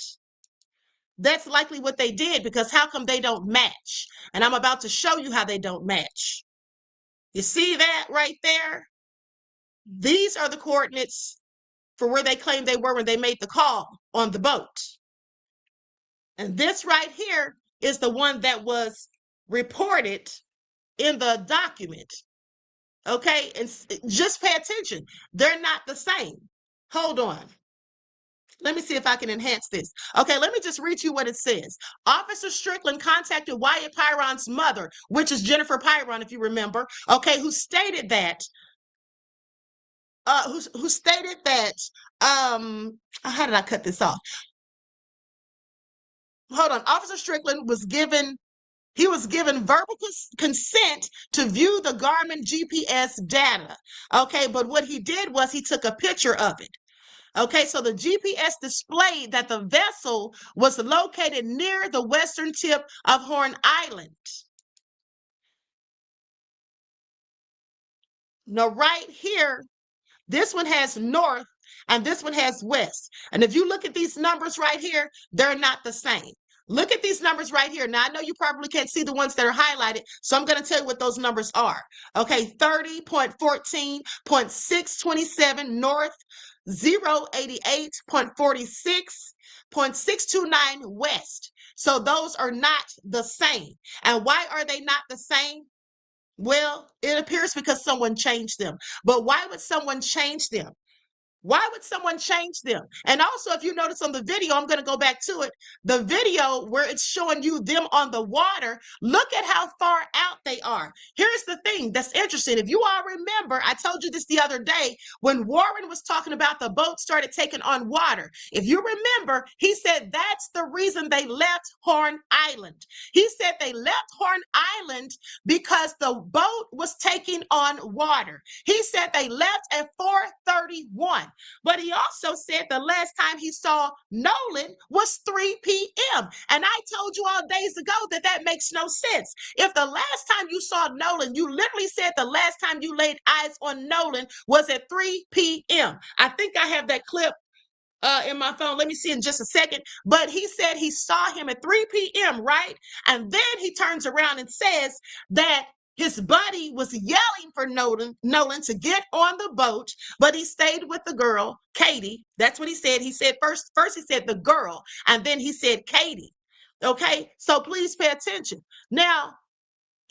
that's likely what they did, because how come they don't match? And I'm about to show you how they don't match. You see that right there? These are the coordinates for where they claim they were when they made the call on the boat. And this right here is the one that was reported in the document. Okay, and just pay attention. They're not the same. Hold on. Let me see if I can enhance this. Okay, let me just read to you what it says. Officer Strickland contacted Wyatt Pyron's mother, which is Jennifer Pyron, if you remember, okay, who stated that, how did I cut this off? Hold on. Officer Strickland was given verbal consent to view the Garmin GPS data. Okay, but what he did was he took a picture of it. Okay, so the GPS displayed that the vessel was located near the western tip of Horn Island. Now, right here, this one has north and this one has west. And if you look at these numbers right here, they're not the same. Look at these numbers right here. Now, I know you probably can't see the ones that are highlighted, so I'm going to tell you what those numbers are. Okay, 30.14.627 north, 088.46.629 west. So those are not the same. And why are they not the same? Well, it appears because someone changed them. But why would someone change them? Why would someone change them? And also, if you notice on the video, I'm going to go back to it. The video where it's showing you them on the water, look at how far out they are. Here's the thing that's interesting. If you all remember, I told you this the other day when Warren was talking about the boat started taking on water. If you remember, he said that's the reason they left Horn Island. He said they left Horn Island because the boat was taking on water. He said they left at 4:31. But he also said the last time he saw Nolan was 3 p.m. And I told you all days ago that that makes no sense. If the last time you saw Nolan, you literally said the last time you laid eyes on Nolan was at 3 p.m. I think I have that clip in my phone. Let me see in just a second. But he said he saw him at 3 p.m., right? And then he turns around and says that his buddy was yelling for Nolan to get on the boat, but he stayed with the girl, Katie. That's what he said. He said first he said the girl, and then he said Katie. Okay, so please pay attention. Now,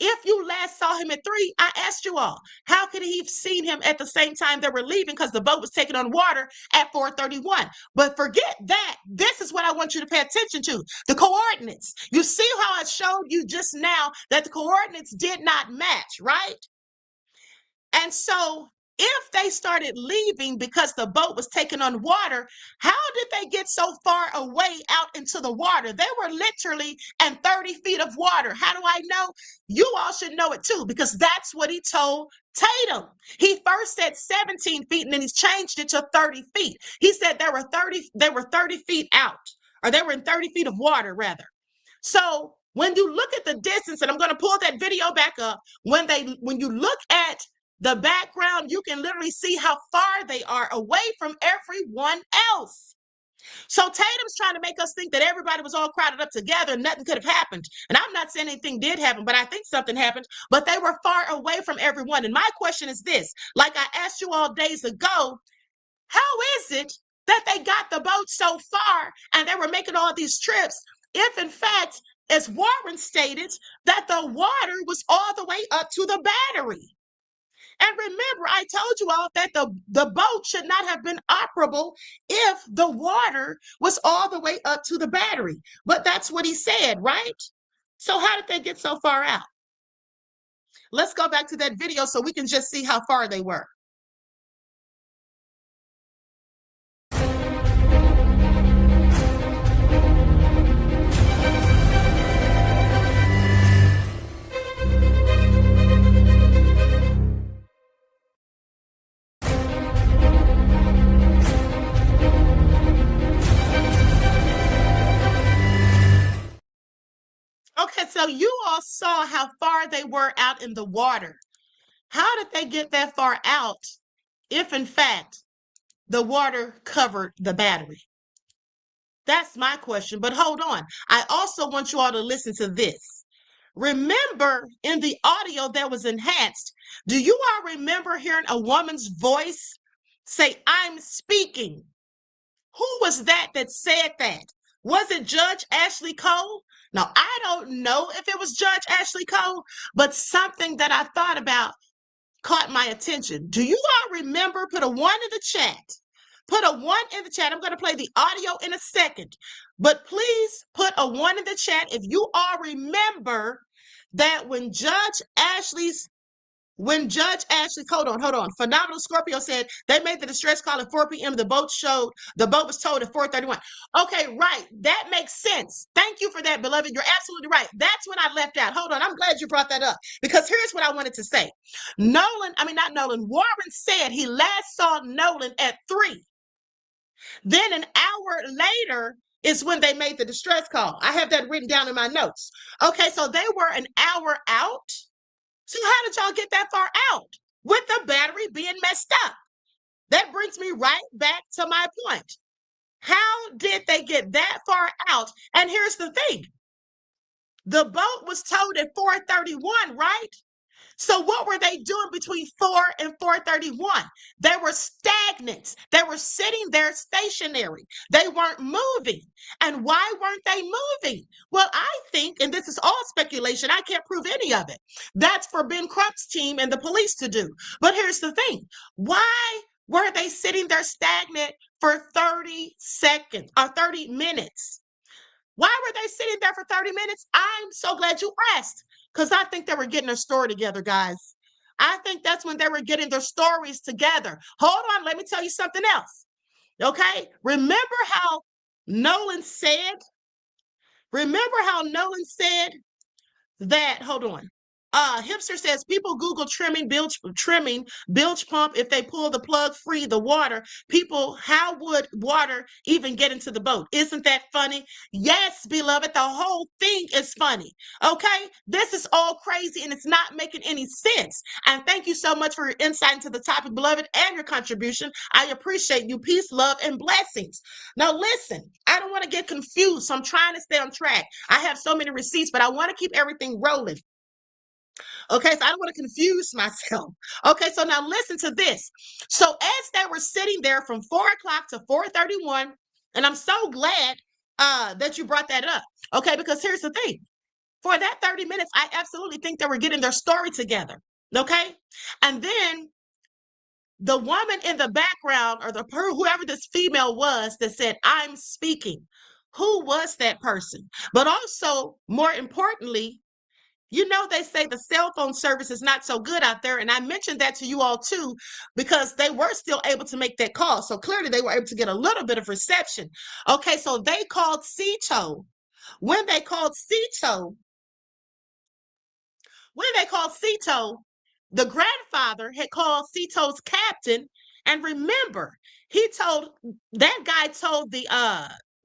if you last saw him at 3, I asked you all, how could he have seen him at the same time they were leaving because the boat was taking on water at 4:31? But forget that. This is what I want you to pay attention to. The coordinates. You see how I showed you just now that the coordinates did not match, right? And so if they started leaving because the boat was taking on water, how did they get so far away out into the water? They were literally in 30 feet of water. How do I know? You all should know it too, because that's what he told Tatum. He first said 17 feet and then he's changed it to 30 feet. He said they were 30 feet out, or they were in 30 feet of water rather. So when you look at the distance, and I'm going to pull that video back up, when you look at the background, you can literally see how far they are away from everyone else. So Tatum's trying to make us think that everybody was all crowded up together and nothing could have happened. And I'm not saying anything did happen, but I think something happened. But they were far away from everyone. And my question is this, like I asked you all days ago, how is it that they got the boat so far and they were making all these trips if, in fact, as Warren stated, that the water was all the way up to the battery? And remember, I told you all that the boat should not have been operable if the water was all the way up to the battery. But that's what he said, right? So how did they get so far out? Let's go back to that video so we can just see how far they were. Okay, so you all saw how far they were out in the water. How did they get that far out if, in fact, the water covered the battery? That's my question. But hold on. I also want you all to listen to this. Remember, in the audio that was enhanced, do you all remember hearing a woman's voice say, "I'm speaking"? Who was that said that? Was it Judge Ashley Cole? Now, I don't know if it was Judge Ashley Cole, but something that I thought about caught my attention. Do you all remember? Put a 1 in the chat. Put a 1 in the chat. I'm going to play the audio in a second, but please put a 1 in the chat if you all remember that when Judge Ashley, hold on. Phenomenal Scorpio said they made the distress call at 4 p.m. The boat was towed at 4:31. Okay, right. That makes sense. Thank you for that, beloved. You're absolutely right. That's what I left out. Hold on. I'm glad you brought that up because here's what I wanted to say. Warren said he last saw Nolan at 3. Then an hour later is when they made the distress call. I have that written down in my notes. Okay, so they were an hour out. So how did y'all get that far out with the battery being messed up? That brings me right back to my point. How did they get that far out? And here's the thing. The boat was towed at 4:31, right? So what were they doing between 4 and 4:31? They were stagnant. They were sitting there stationary. They weren't moving. And why weren't they moving? Well, I think, and this is all speculation, I can't prove any of it. That's for Ben Crump's team and the police to do. But here's the thing. Why Were they sitting there stagnant for 30 seconds or 30 minutes? Why were they sitting there for 30 minutes? I'm so glad you asked, because I think they were getting their story together, guys. I think that's when they were getting their stories together. Hold on, let me tell you something else. Okay? Remember how Nolan said that, hold on. Hipster says people Google trimming bilge pump. If they pull the plug free, the water, people, how would water even get into the boat? Isn't that funny? Yes, beloved, the whole thing is funny. Okay, this is all crazy and it's not making any sense. And thank you so much for your insight into the topic, beloved, and your contribution. I appreciate you. Peace, love, and blessings. Now listen, I don't want to get confused, so I'm trying to stay on track. I have so many receipts, but I want to keep everything rolling. Okay, so I don't want to confuse myself. Okay, so now listen to this. So as they were sitting there from 4 o'clock to 4:31, and I'm so glad that you brought that up. Okay, because here's the thing. For that 30 minutes, I absolutely think they were getting their story together. Okay, and then the woman in the background, or whoever this female was that said, "I'm speaking," who was that person? But also, more importantly, you know, they say the cell phone service is not so good out there. And I mentioned that to you all too, because they were still able to make that call. So clearly they were able to get a little bit of reception. Okay, so they called Cito. When they called Cito, the grandfather had called Cito's captain. And remember, that guy told the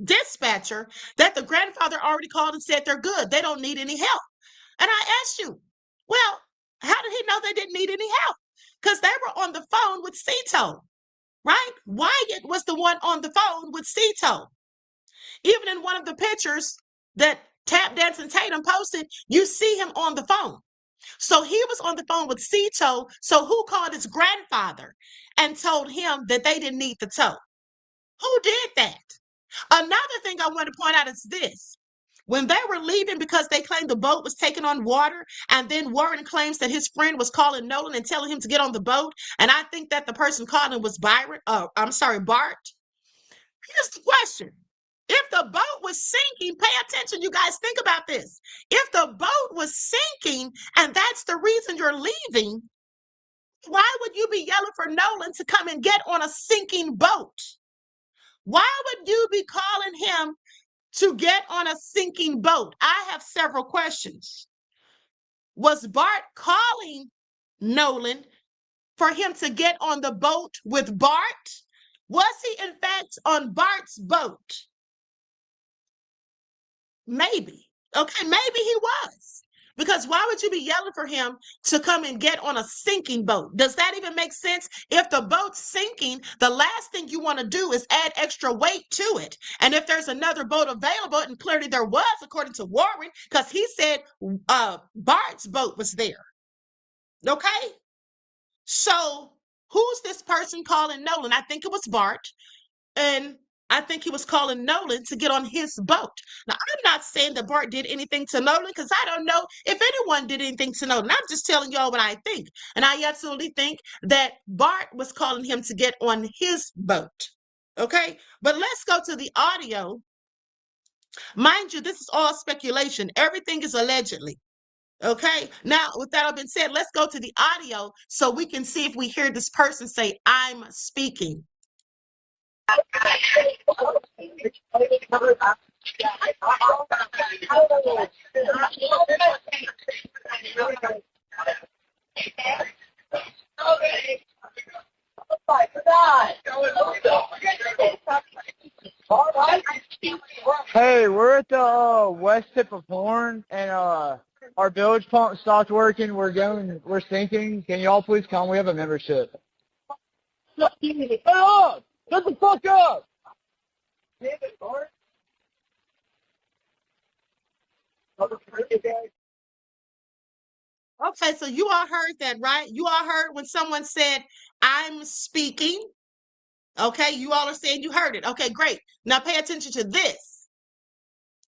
dispatcher that the grandfather already called and said they're good. They don't need any help. And I asked you, well, how did he know they didn't need any help? Because they were on the phone with Cito, right? Wyatt was the one on the phone with Cito. Even in one of the pictures that Tap Dancing Tatum posted, you see him on the phone. So he was on the phone with Cito. So who called his grandfather and told him that they didn't need the tow? Who did that? Another thing I want to point out is this. When they were leaving because they claimed the boat was taking on water, and then Warren claims that his friend was calling Nolan and telling him to get on the boat, and I think that the person calling was Bart. Here's the question. If the boat was sinking, pay attention, you guys, think about this. If the boat was sinking and that's the reason you're leaving, why would you be yelling for Nolan to come and get on a sinking boat? Why would you be calling him to get on a sinking boat? I have several questions. Was Bart calling Nolan for him to get on the boat with Bart? Was he in fact on Bart's boat? Maybe. Okay, maybe he was. Because why would you be yelling for him to come and get on a sinking boat? Does that even make sense? If the boat's sinking, the last thing you want to do is add extra weight to it. And if there's another boat available, and clearly there was, according to Warren, because he said Bart's boat was there. Okay? So who's this person calling Nolan? I think it was Bart. And I think he was calling Nolan to get on his boat. Now, I'm not saying that Bart did anything to Nolan, because I don't know if anyone did anything to Nolan. I'm just telling y'all what I think. And I absolutely think that Bart was calling him to get on his boat. Okay? But let's go to the audio. Mind you, this is all speculation. Everything is allegedly. Okay? Now, with that all being said, let's go to the audio so we can see if we hear this person say, "I'm speaking." Hey, we're at the west tip of Horn, and our bilge pump stopped working. We're sinking. Can y'all please come? We have a membership. Hey, up! Shut the fuck up! Okay, so you all heard that, right? You all heard when someone said, "I'm speaking." Okay, you all are saying you heard it. Okay, great. Now pay attention to this.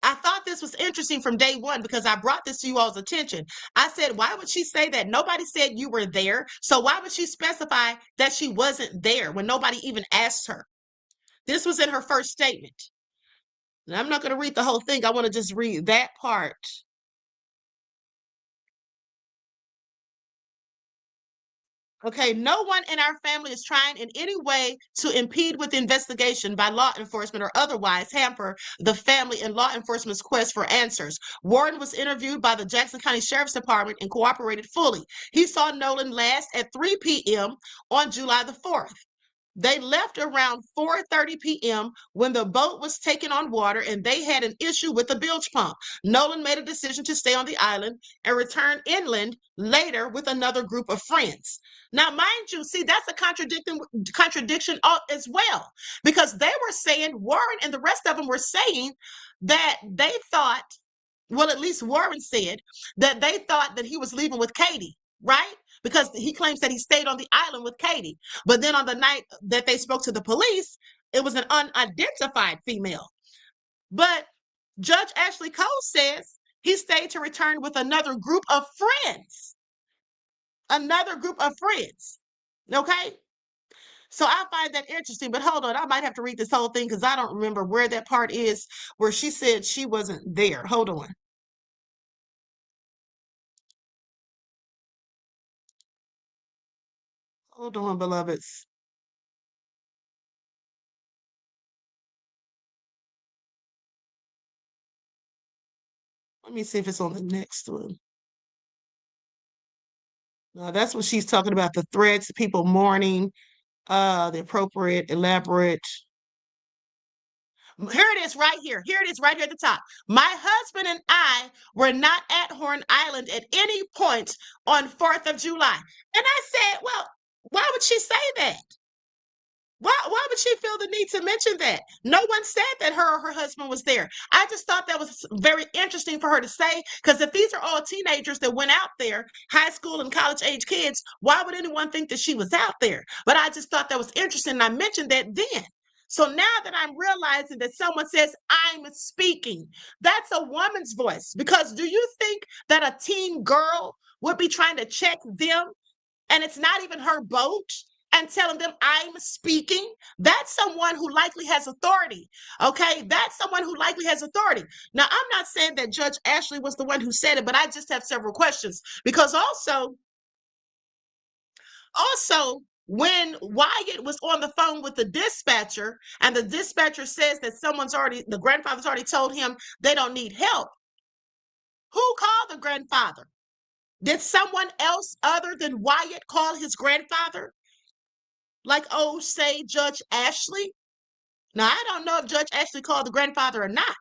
I thought this was interesting from day one because I brought this to you all's attention. I said, why would she say that? Nobody said you were there. So why would she specify that she wasn't there when nobody even asked her? This was in her first statement. And I'm not going to read the whole thing. I want to just read that part. Okay, no one in our family is trying in any way to impede with the investigation by law enforcement or otherwise hamper the family and law enforcement's quest for answers. Warren was interviewed by the Jackson County Sheriff's Department and cooperated fully. He saw Nolan last at 3 p.m. on July the 4th. They left around 4:30 p.m. when the boat was taken on water and they had an issue with the bilge pump. Nolan made a decision to stay on the island and return inland later with another group of friends. Now, mind you, see, that's a contradiction as well, because they were saying, Warren and the rest of them were saying that they thought, well, at least Warren said that they thought that he was leaving with Katie, right? Because he claims that he stayed on the island with Katie. But then on the night that they spoke to the police, it was an unidentified female. But Judge Ashley Cole says he stayed to return with another group of friends. Another group of friends. Okay? So I find that interesting, but hold on. I might have to read this whole thing because I don't remember where that part is where she said she wasn't there. Hold on. Hold on, beloveds. Let me see if it's on the next one. That's what she's talking about, the threats, people mourning, the appropriate, elaborate. Here it is right here. Here it is right here at the top. My husband and I were not at Horn Island at any point on 4th of July. And I said, well, why would she say that? Why would she feel the need to mention that? No one said that her or her husband was there. I just thought that was very interesting for her to say, because if these are all teenagers that went out there, high school and college age kids, why would anyone think that she was out there? But I just thought that was interesting, and I mentioned that then. So now that I'm realizing that someone says, I'm speaking, that's a woman's voice. Because do you think that a teen girl would be trying to check them and it's not even her boat and telling them I'm speaking? That's someone who likely has authority. Okay, that's someone who likely has authority. Now, I'm not saying that Judge Ashley was the one who said it, but I just have several questions, because also when Wyatt was on the phone with the dispatcher and the dispatcher says that the grandfather's already told him they don't need help, who called the grandfather? Did someone else other than Wyatt call his grandfather? Like, oh, say Judge Ashley? Now, I don't know if Judge Ashley called the grandfather or not,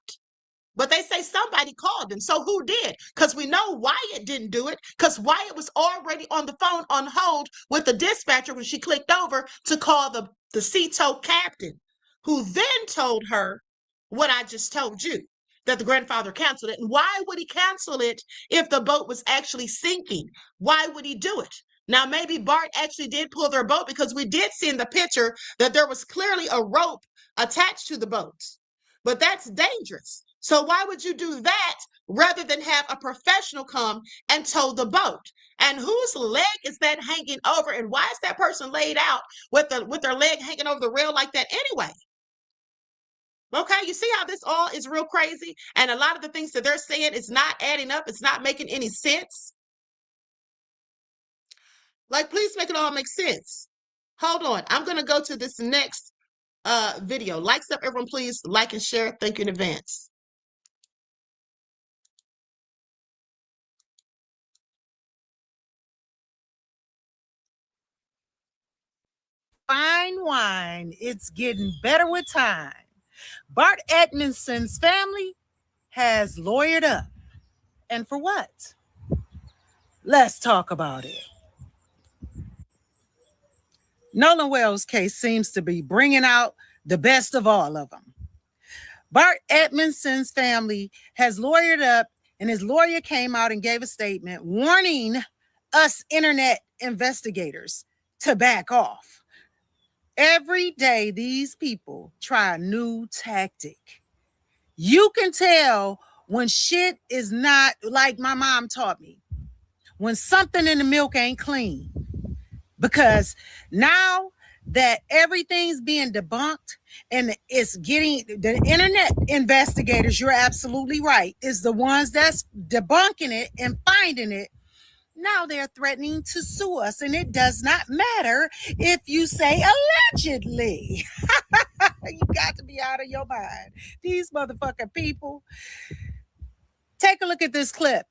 but they say somebody called him. So who did? Because we know Wyatt didn't do it, because Wyatt was already on the phone on hold with the dispatcher when she clicked over to call the Sea-Tow captain, who then told her what I just told you, that the grandfather canceled it. And why would he cancel it if the boat was actually sinking? Why would he do it? Now, maybe Bart actually did pull their boat, because we did see in the picture that there was clearly a rope attached to the boat. But that's dangerous. So why would you do that rather than have a professional come and tow the boat? And whose leg is that hanging over? And why is that person laid out with their leg hanging over the rail like that anyway? Okay, you see how this all is real crazy? And a lot of the things that they're saying is not adding up. It's not making any sense. Like, please make it all make sense. Hold on. I'm going to go to this next video. Likes up, everyone, please like and share. Thank you in advance. Fine wine. It's getting better with time. Bart Edmondson's family has lawyered up. And for what? Let's talk about it. Nolan Wells' case seems to be bringing out the best of all of them. Bart Edmondson's family has lawyered up, and his lawyer came out and gave a statement warning us internet investigators to back off. Every day, these people try a new tactic. You can tell when shit is not like my mom taught me, when something in the milk ain't clean. Because now that everything's being debunked and it's getting the internet investigators, you're absolutely right, is the ones that's debunking it and finding it. Now they're threatening to sue us, and it does not matter if you say allegedly. You got to be out of your mind. These motherfucking people. Take a look at this clip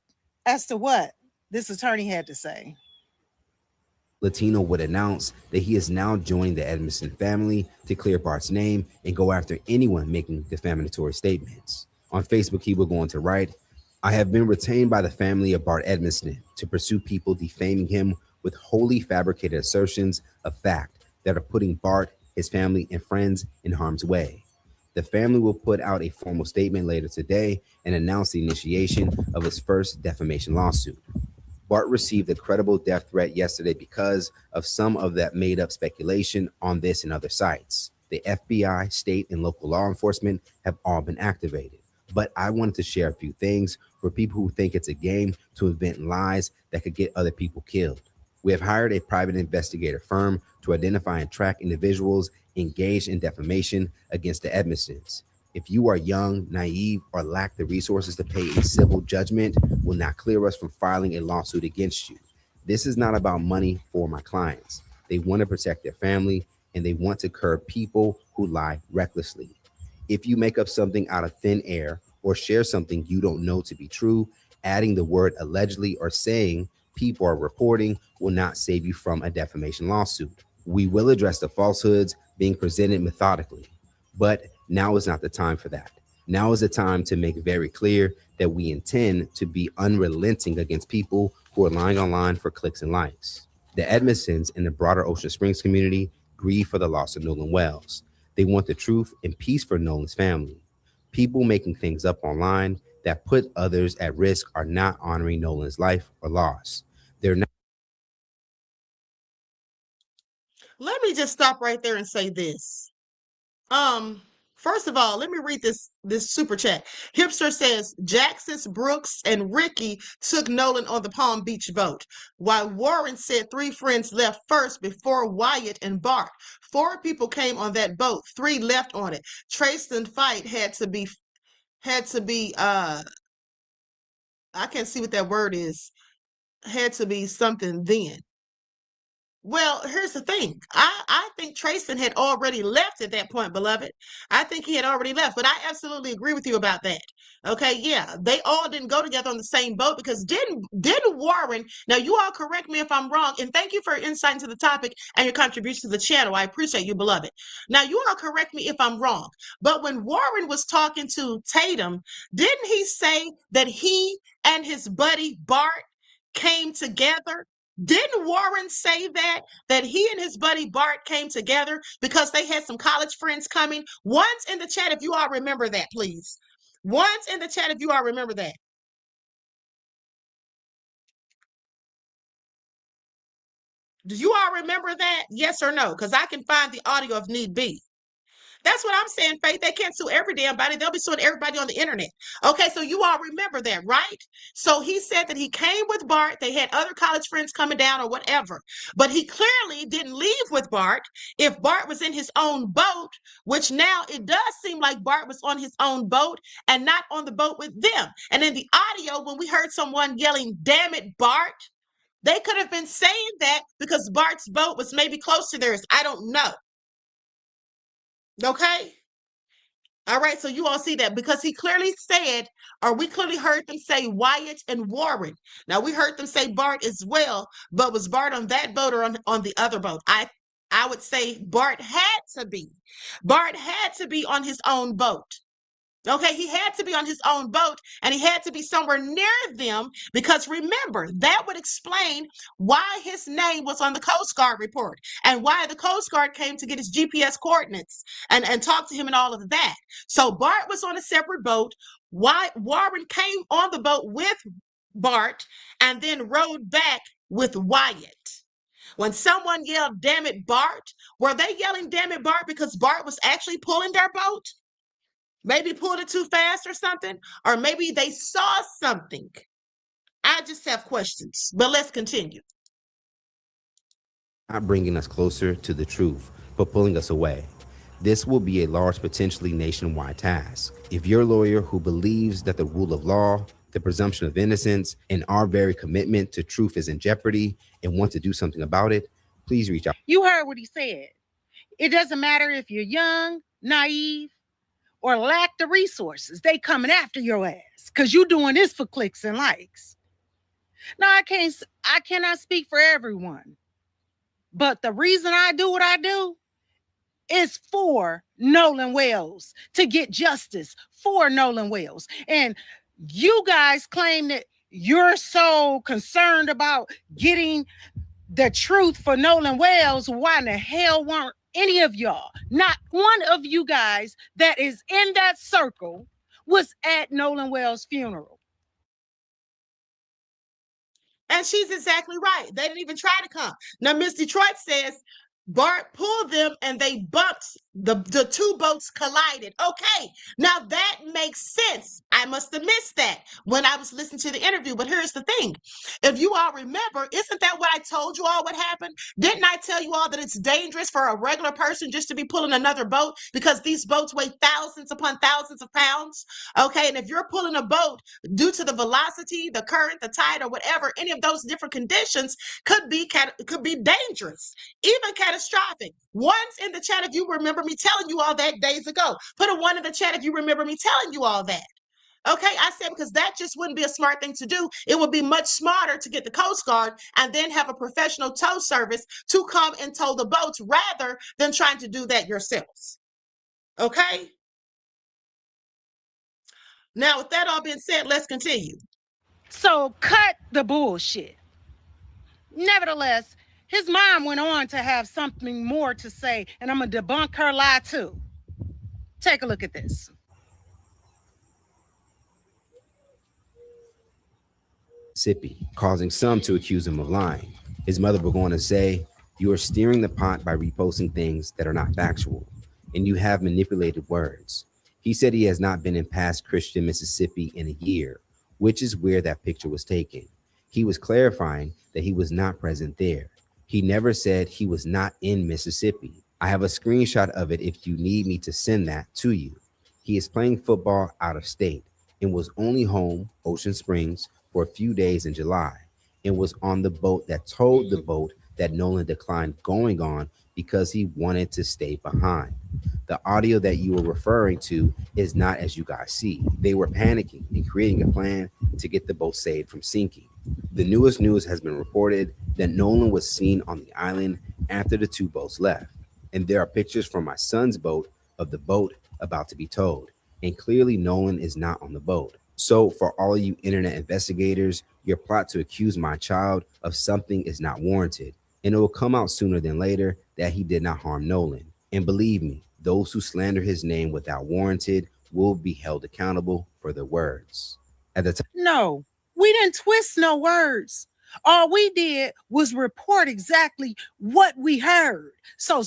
as to what this attorney had to say. Latino would announce that he is now joining the Edmondson family to clear Bart's name and go after anyone making defamatory statements. On Facebook, he would go on to write, "I have been retained by the family of Bart Edmondson to pursue people defaming him with wholly fabricated assertions of fact that are putting Bart, his family, and friends in harm's way. The family will put out a formal statement later today and announce the initiation of his first defamation lawsuit." Bart received a credible death threat yesterday because of some of that made-up speculation on this and other sites. The FBI, state, and local law enforcement have all been activated. But I wanted to share a few things for people who think it's a game to invent lies that could get other people killed. We have hired a private investigator firm to identify and track individuals engaged in defamation against the Edmondsons. If you are young, naive, or lack the resources to pay a civil judgment, will not clear us from filing a lawsuit against you. This is not about money for my clients. They want to protect their family, and they want to curb people who lie recklessly. If you make up something out of thin air or share something you don't know to be true, adding the word allegedly or saying people are reporting will not save you from a defamation lawsuit. We will address the falsehoods being presented methodically, but now is not the time for that. Now is the time to make very clear that we intend to be unrelenting against people who are lying online for clicks and likes. The Edmondsons and the broader Ocean Springs community grieve for the loss of Nolan Wells. They want the truth and peace for Nolan's family. People making things up online that put others at risk are not honoring Nolan's life or loss. They're not. Let me just stop right there and say this. First of all, let me read this super chat. Hipster says Jackson, Brooks, and Ricky took Nolan on the Palm Beach boat, while Warren said 3 friends left first before Wyatt and Bart. 4 people came on that boat, 3 left on it. Trayston fight had to be I can't see what that word is. Had to be something then. Well, here's the thing. I think Trayston had already left at that point, beloved. I think he had already left, but I absolutely agree with you about that. Okay, yeah, they all didn't go together on the same boat because didn't Warren, now you all correct me if I'm wrong, and thank you for your insight into the topic and your contribution to the channel. I appreciate you, beloved. Now you all correct me if I'm wrong, but when Warren was talking to Tatum, didn't he say that he and his buddy Bart came together? Didn't Warren say that he and his buddy Bart came together because they had some college friends coming? Once in the chat, if you all remember that, please. Once in the chat, if you all remember that. Do you all remember that? Yes or no? Because I can find the audio if need be. That's what I'm saying, Faith. They can't sue every damn body. They'll be suing everybody on the internet. Okay, so you all remember that, right? So he said that he came with Bart. They had other college friends coming down or whatever. But he clearly didn't leave with Bart if Bart was in his own boat, which now it does seem like Bart was on his own boat and not on the boat with them. And in the audio, when we heard someone yelling, "Damn it, Bart," they could have been saying that because Bart's boat was maybe close to theirs. I don't know. Okay. All right. So you all see that because he clearly said, or we clearly heard them say Wyatt and Warren. Now we heard them say Bart as well, but was Bart on that boat or on the other boat? I would say Bart had to be. Bart had to be on his own boat. Okay, he had to be on his own boat and he had to be somewhere near them because remember, that would explain why his name was on the Coast Guard report and why the Coast Guard came to get his GPS coordinates and talk to him and all of that. So Bart was on a separate boat. Warren came on the boat with Bart and then rode back with Wyatt. When someone yelled, "Damn it, Bart," were they yelling, "Damn it, Bart," because Bart was actually pulling their boat? Maybe pulled it too fast or something, or maybe they saw something. I just have questions, but let's continue. Not bringing us closer to the truth, but pulling us away. This will be a large, potentially nationwide task. If you're a lawyer who believes that the rule of law, the presumption of innocence, and our very commitment to truth is in jeopardy and want to do something about it, please reach out. You heard what he said. It doesn't matter if you're young, naive, or lack the resources. They coming after your ass because you doing this for clicks and likes. Now, I cannot speak for everyone, but the reason I do what I do is for Nolan Wells, to get justice for Nolan Wells. And you guys claim that you're so concerned about getting the truth for Nolan Wells. Why in the hell weren't any of y'all, not one of you guys that is in that circle, was at Nolan Wells' funeral? And she's exactly right. They didn't even try to come. Now, Miss Detroit says Bart pulled them and they bumped, the two boats collided. Okay, now that makes sense. I must have missed that when I was listening to the interview. But here's the thing. If you all remember, isn't that what I told you all what happened? Didn't I tell you all that it's dangerous for a regular person just to be pulling another boat because these boats weigh thousands upon thousands of pounds? Okay, and if you're pulling a boat due to the velocity, the current, the tide, or whatever, any of those different conditions could be dangerous, even catastrophic. Once in the chat if you remember me telling you all that days ago. Put a 1 in the chat if you remember me telling you all that. Okay, I said because that just wouldn't be a smart thing to do. It would be much smarter to get the Coast Guard and then have a professional tow service to come and tow the boats rather than trying to do that yourselves. Okay? Now, with that all being said, let's continue. So cut the bullshit. Nevertheless, his mom went on to have something more to say, and I'm going to debunk her lie too. Take a look at this. Mississippi, causing some to accuse him of lying. His mother would go on to say, "You are steering the pot by reposting things that are not factual, and you have manipulated words." He said he has not been in past Christian Mississippi in a year, which is where that picture was taken. He was clarifying that he was not present there. He never said he was not in Mississippi. I have a screenshot of it if you need me to send that to you. He is playing football out of state and was only home, Ocean Springs, for a few days in July and was on the boat that towed the boat that Nolan declined going on because he wanted to stay behind. The audio that you were referring to is not as you guys see. They were panicking and creating a plan to get the boat saved from sinking. The newest news has been reported that Nolan was seen on the island after the two boats left. And there are pictures from my son's boat of the boat about to be towed. And clearly Nolan is not on the boat. So for all you internet investigators, your plot to accuse my child of something is not warranted. And it will come out sooner than later that he did not harm Nolan. And believe me, those who slander his name without warranted will be held accountable for their words. At the time, No, we didn't twist no words. All we did was report exactly what we heard. So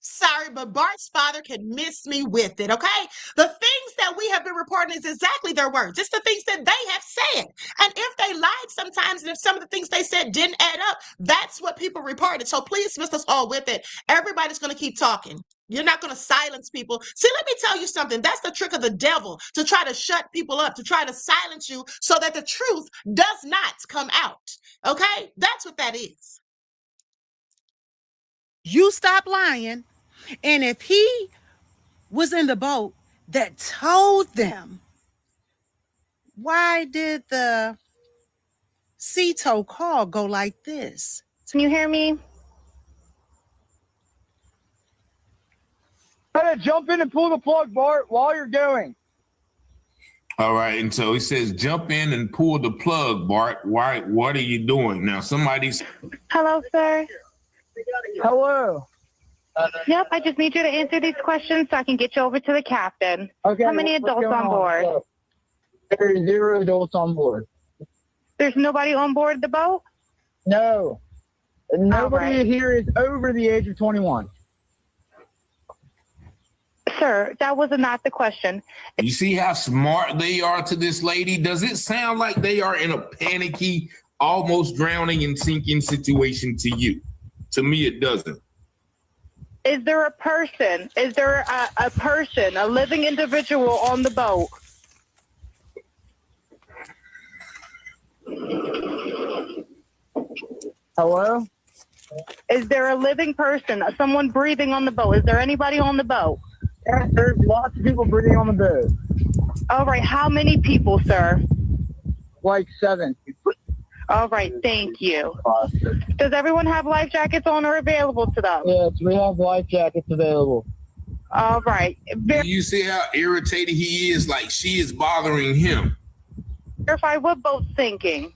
Sorry, but Bart's father can miss me with it, okay? The things that we have been reporting is exactly their words. It's the things that they have said. And if they lied sometimes, and if some of the things they said didn't add up, that's what people reported. So please miss us all with it. Everybody's going to keep talking. You're not going to silence people. See, let me tell you something. That's the trick of the devil, to try to shut people up, to try to silence you so that the truth does not come out, okay? That's what that is. you stop lying. And if he was in the boat that towed them, why did the sea tow call go like this? Can you hear me? Gotta jump in and pull the plug, Bart, while you're going. All right, and so he says, jump in and pull the plug, Bart. Why? What are you doing now? Somebody's. Hello, sir. Hello. Yep, I just need you to answer these questions so I can get you over to the captain. Okay. How many what's adults going on board? There are 0 adults on board. There's nobody on board the boat? No. Nobody right. here is over the age of 21. Sir, that was not the question. You see how smart they are to this lady? Does it sound like they are in a panicky, almost drowning and sinking situation to you? To me, it doesn't. Is there a person? Is there a person, a living individual on the boat? Hello? Is there a living person, someone breathing on the boat? Is there anybody on the boat? Yes, there's lots of people breathing on the boat. All right, how many people, sir? Like 7. All right, thank you. Does everyone have life jackets on or available to them? Yes, we have life jackets available. All right. Do you see how irritated he is? Like she is bothering him. Verify what boat's sinking.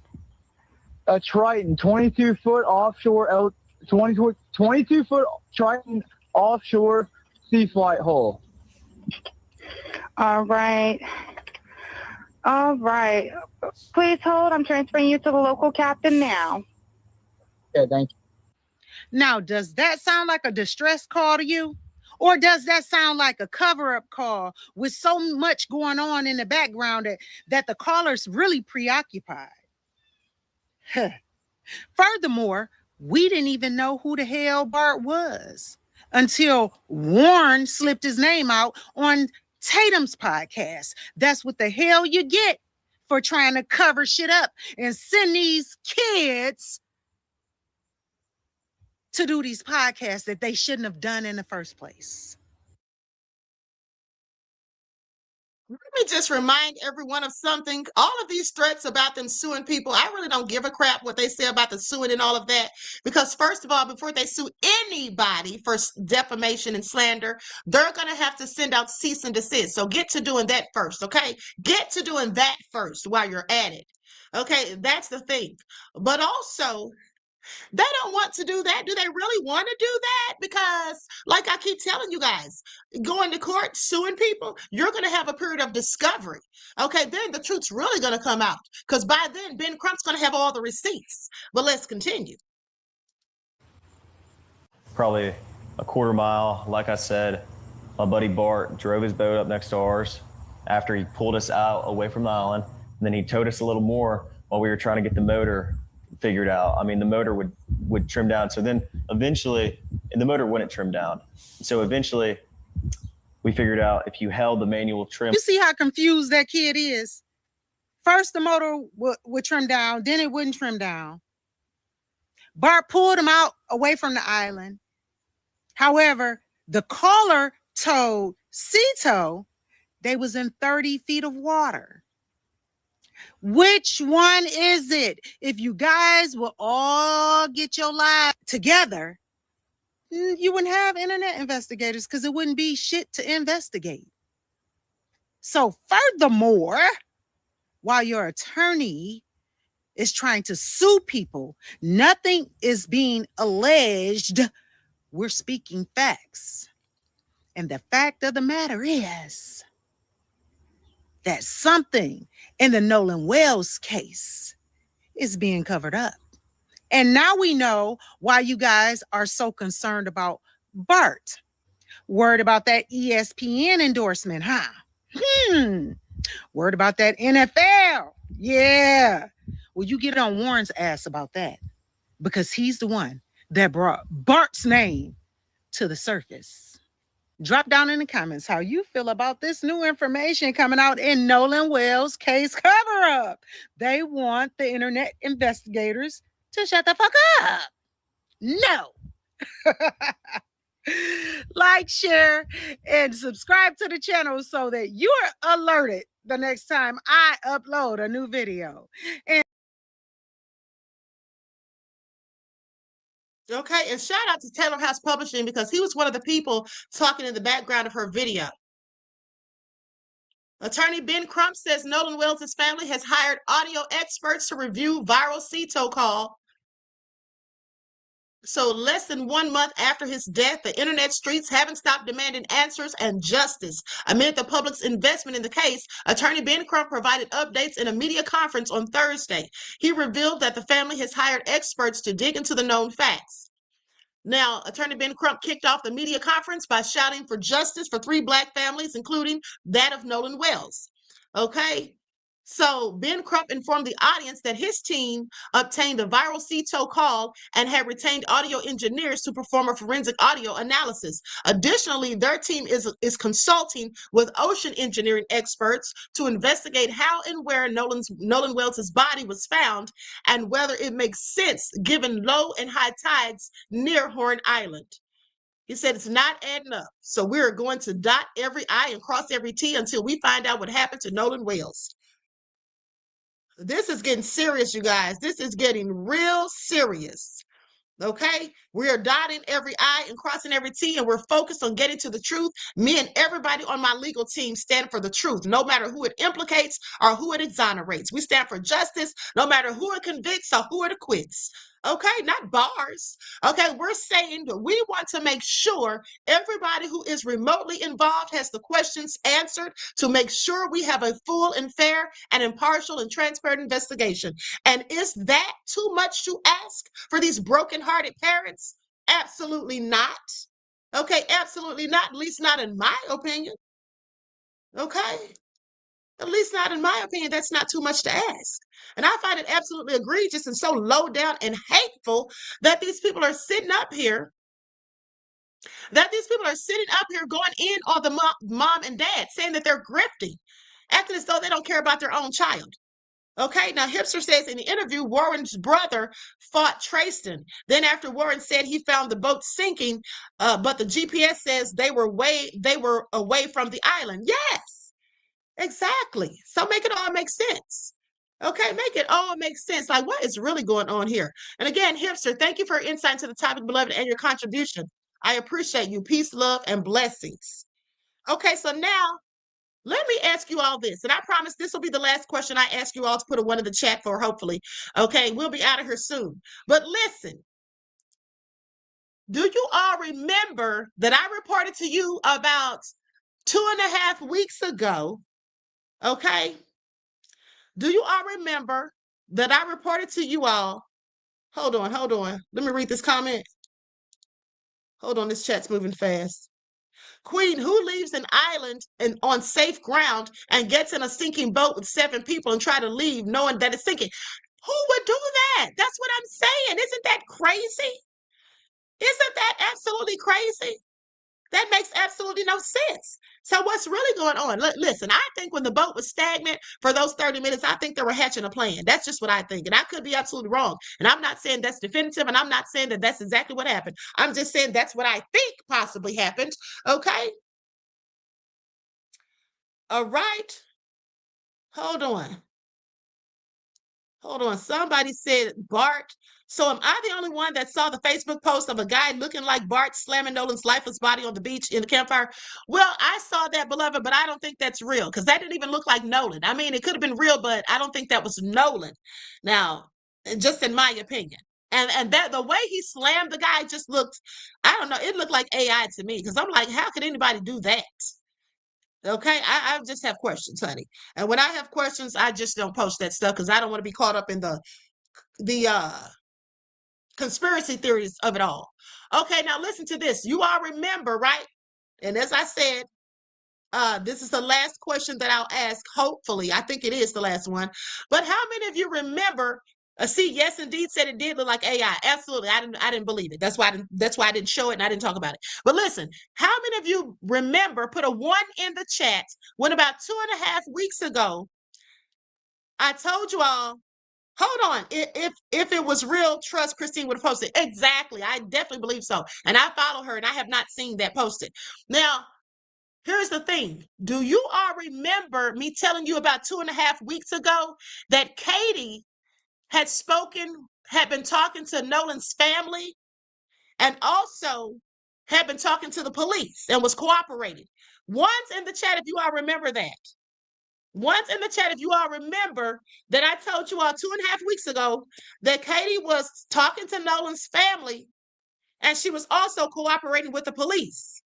A Triton, 22-foot offshore, 22-foot Triton offshore sea flight hull. All right. All right. Please hold. I'm transferring you to the local captain now. Yeah, thank you. Now, does that sound like a distress call to you? Or does that sound like a cover-up call with so much going on in the background that the caller's really preoccupied? Furthermore, we didn't even know who the hell Bart was until Warren slipped his name out on Tatum's podcast. That's what the hell you get for trying to cover shit up and send these kids to do these podcasts that they shouldn't have done in the first place. Let me just remind everyone of something. All of these threats about them suing people, I really don't give a crap what they say about the suing and all of that. Because first of all, before they sue anybody for defamation and slander, they're going to have to send out cease and desist. So get to doing that first, okay? Get to doing that first while you're at it. Okay, that's the thing. But also, they don't want to do that. Do they really want to do that? Because, like I keep telling you guys, going to court, suing people, you're going to have a period of discovery. Okay, then the truth's really going to come out. Because by then, Ben Crump's going to have all the receipts. But let's continue. Probably a quarter mile. Like I said, my buddy Bart drove his boat up next to ours after he pulled us out away from the island. And then he towed us a little more while we were trying to get the motor figured out. I mean, the motor would trim down. So then eventually, and the motor wouldn't trim down. So eventually we figured out if you held the manual trim. You see how confused that kid is? First, the motor would trim down, then it wouldn't trim down. Bart pulled him out away from the island. However, the caller told Cito they was in 30 feet of water. Which one is it? If you guys will all get your lives together, you wouldn't have internet investigators because it wouldn't be shit to investigate. So furthermore, while your attorney is trying to sue people, nothing is being alleged. We're speaking facts. And the fact of the matter is that something in the Nolan Wells case is being covered up. And now we know why you guys are so concerned about Bart. Worried about that ESPN endorsement, huh? Worried about that NFL. Yeah. Well, you get on Warren's ass about that because he's the one that brought Bart's name to the surface. Drop down in the comments how you feel about this new information coming out in Nolan Wells case cover-up. They want the internet investigators to shut the fuck up. No. Like, share, and subscribe to the channel so that you are alerted the next time I upload a new video. And Okay, and shout out to Taylor House Publishing because he was one of the people talking in the background of her video. Attorney Ben Crump says Nolan Wells' family has hired audio experts to review viral Cito call. So less than 1 month after his death, the internet streets haven't stopped demanding answers and justice. Amid the public's investment in the case, Attorney Ben Crump provided updates in a media conference on Thursday. He revealed that the family has hired experts to dig into the known facts. Now, Attorney Ben Crump kicked off the media conference by shouting for justice for 3 Black families, including that of Nolan Wells. Okay. So Ben Crump informed the audience that his team obtained a viral CTO call and had retained audio engineers to perform a forensic audio analysis. Additionally, their team is consulting with ocean engineering experts to investigate how and where Nolan Wells' body was found and whether it makes sense given low and high tides near Horn Island. He said it's not adding up. So we're going to dot every I and cross every T until we find out what happened to Nolan Wells. This is getting serious, you guys. This is getting real serious. Okay, we are dotting every I and crossing every T, and we're focused on getting to the truth. Me and everybody on my legal team stand for the truth, no matter who it implicates or who it exonerates. We stand for justice, no matter who it convicts or who it acquits. Okay, not bars. Okay, we're saying that we want to make sure everybody who is remotely involved has the questions answered to make sure we have a full and fair and impartial and transparent investigation. And is that too much to ask for these broken-hearted parents? Absolutely not. Okay, absolutely not, at least not in my opinion. Okay? At least not in my opinion, that's not too much to ask. And I find it absolutely egregious and so low down and hateful that these people are sitting up here, going in on the mom and dad, saying that they're grifting, acting as though they don't care about their own child. Okay, now Hipster says in the interview, Warren's brother fought Trayston. Then after Warren said he found the boat sinking, but the GPS says they were away from the island. Yes. Exactly. So make it all make sense. Okay, make it all make sense. Like, what is really going on here? And again, Hipster, thank you for your insight into the topic, beloved, and your contribution. I appreciate you. Peace, love, and blessings. Okay, so now let me ask you all this. And I promise this will be the last question I ask you all to put a 1 in the chat for, hopefully. Okay, we'll be out of here soon. But listen, do you all remember that I reported to you about 2.5 weeks ago? Okay. Do you all remember that I reported to you all? Hold on. Let me read this comment. Hold on, this chat's moving fast. Queen, who leaves an island and on safe ground and gets in a sinking boat with 7 people and try to leave knowing that it's sinking? Who would do that? That's what I'm saying. Isn't that crazy? Isn't that absolutely crazy? That makes absolutely no sense. So what's really going on? Listen, I think when the boat was stagnant for those 30 minutes, I think they were hatching a plan. That's just what I think. And I could be absolutely wrong. And I'm not saying that's definitive. And I'm not saying that that's exactly what happened. I'm just saying that's what I think possibly happened. Okay. All right. Hold on. Somebody said Bart. So am I the only one that saw the Facebook post of a guy looking like Bart slamming Nolan's lifeless body on the beach in the campfire? Well, I saw that, beloved, but I don't think that's real because that didn't even look like Nolan. I mean, it could have been real, but I don't think that was Nolan. Now, just in my opinion. And that the way he slammed the guy just looked, I don't know, it looked like AI to me because I'm like, how could anybody do that? Okay, I just have questions, honey. And when I have questions, I just don't post that stuff because I don't want to be caught up in the conspiracy theories of it all. Okay, now listen to this. You all remember, right? And as I said, this is the last question that I'll ask. Hopefully, I think it is the last one. But how many of you remember? See, yes, indeed, said it did look like AI. Absolutely, I didn't believe it. That's why I didn't show it and I didn't talk about it. But listen, how many of you remember? Put a 1 in the chat. When about 2.5 weeks ago, I told you all. Hold on. If it was real, trust Christine would have posted. Exactly. I definitely believe so. And I follow her and I have not seen that posted. Now, here's the thing. Do you all remember me telling you about 2.5 weeks ago that Katie had been talking to Nolan's family and also had been talking to the police and was cooperating? Once in the chat, if you all remember that. Once in the chat, if you all remember that I told you all 2.5 weeks ago that Katie was talking to Nolan's family and she was also cooperating with the police.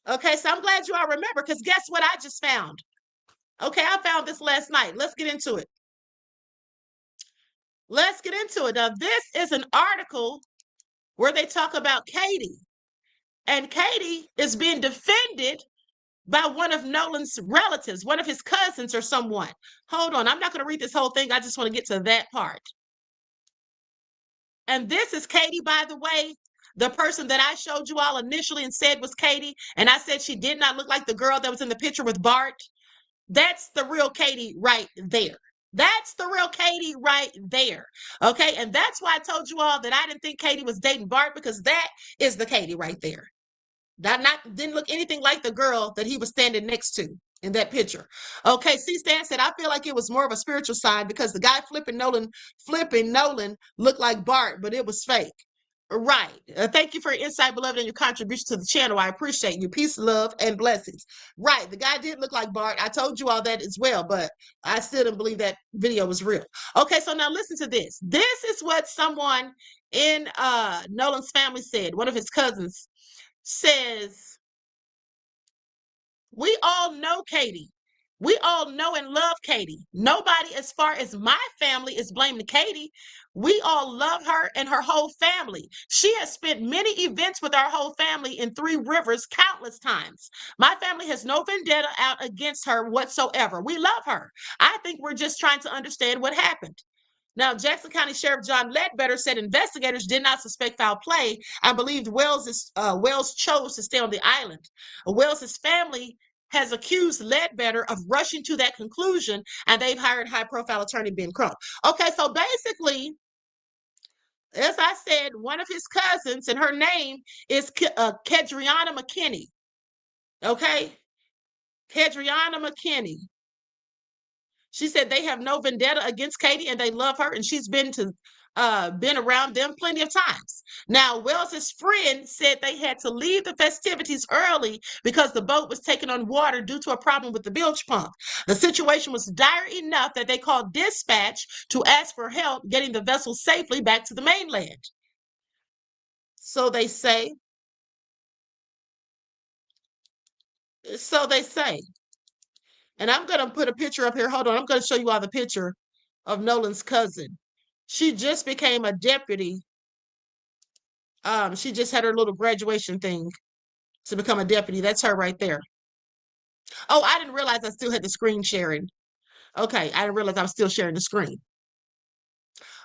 Okay, so I'm glad you all remember because guess what I just found? Okay, I found this last night. Let's get into it. Now, this is an article where they talk about Katie. And Katie is being defended by one of Nolan's relatives, one of his cousins or someone. Hold on, I'm not going to read this whole thing. I just want to get to that part. And this is Katie, by the way, the person that I showed you all initially and said was Katie. And I said she did not look like the girl that was in the picture with Bart. That's the real Katie right there. That's the real Katie right there. Okay. And that's why I told you all that I didn't think Katie was dating Bart, because that is the Katie right there. Didn't look anything like the girl that he was standing next to in that picture. Okay, C-Stan said, I feel like it was more of a spiritual side because the guy flipping Nolan looked like Bart, but it was fake. Right. Thank you for your insight, beloved, and your contribution to the channel. I appreciate you. Peace, love, and blessings. Right. The guy did look like Bart. I told you all that as well, but I still didn't believe that video was real. Okay, so now listen to this. This is what someone in Nolan's family said. One of his cousins says, we all know Katie. We all know and love Katie. Nobody, as far as my family, is blaming Katie. We all love her and her whole family. She has spent many events with our whole family in Three Rivers countless times. My family has no vendetta out against her whatsoever. We love her. I think we're just trying to understand what happened. Now, Jackson County Sheriff John Ledbetter said investigators did not suspect foul play and believed Wells chose to stay on the island. Wells's family has accused Ledbetter of rushing to that conclusion, and they've hired high-profile attorney Ben Crump. Okay, so basically, as I said, one of his cousins, and her name is Kedriana McKinney. Okay? Kedriana McKinney. She said they have no vendetta against Katie and they love her, and she's been around them plenty of times. Now, Wells's friend said they had to leave the festivities early because the boat was taking on water due to a problem with the bilge pump. The situation was dire enough that they called dispatch to ask for help getting the vessel safely back to the mainland. So they say. So they say. And I'm going to put a picture up here. Hold on. I'm going to show you all the picture of Nolan's cousin. She just became a deputy. She just had her little graduation thing to become a deputy. That's her right there. Oh, I didn't realize I still had the screen sharing. Okay, I didn't realize I was still sharing the screen.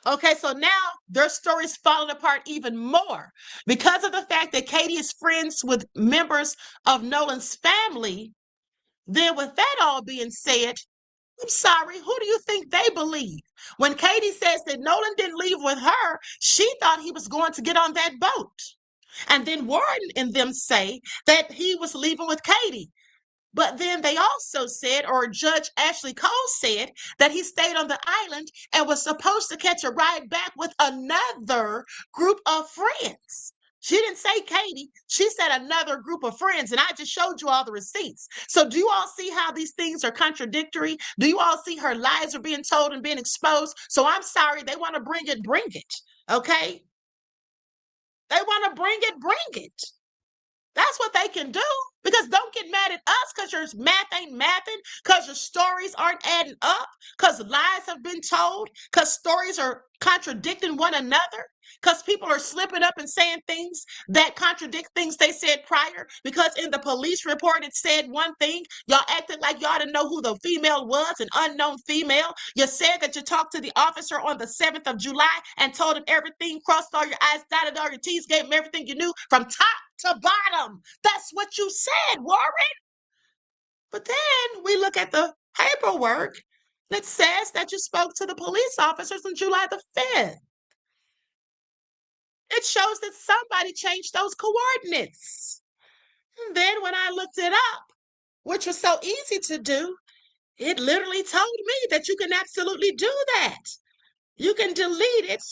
Okay, so now their story's falling apart even more because of the fact that Katie is friends with members of Nolan's family. Then with that all being said, I'm sorry, who do you think they believe? When Katie says that Nolan didn't leave with her, she thought he was going to get on that boat. And then Warren and them say that he was leaving with Katie. But then they also said, or Judge Ashley Cole said, that he stayed on the island and was supposed to catch a ride back with another group of friends. She didn't say Katie. She said another group of friends, and I just showed you all the receipts. So do you all see how these things are contradictory? Do you all see her lies are being told and being exposed? So I'm sorry, they want to bring it, okay? They want to bring it. That's what they can do. Because don't get mad at us because your math ain't mathing, because your stories aren't adding up, because lies have been told, because stories are contradicting one another, because people are slipping up and saying things that contradict things they said prior. Because in the police report it said one thing, y'all acted like y'all didn't know who the female was, an unknown female. You said that you talked to the officer on the 7th of July and told him everything, crossed all your I's, dotted all your T's, gave him everything you knew from top to bottom. That's what you said, Warren. But then we look at the paperwork that says that you spoke to the police officers on July the 5th. It shows that somebody changed those coordinates. And then when I looked it up, which was so easy to do, it literally told me that you can absolutely do that. You can delete it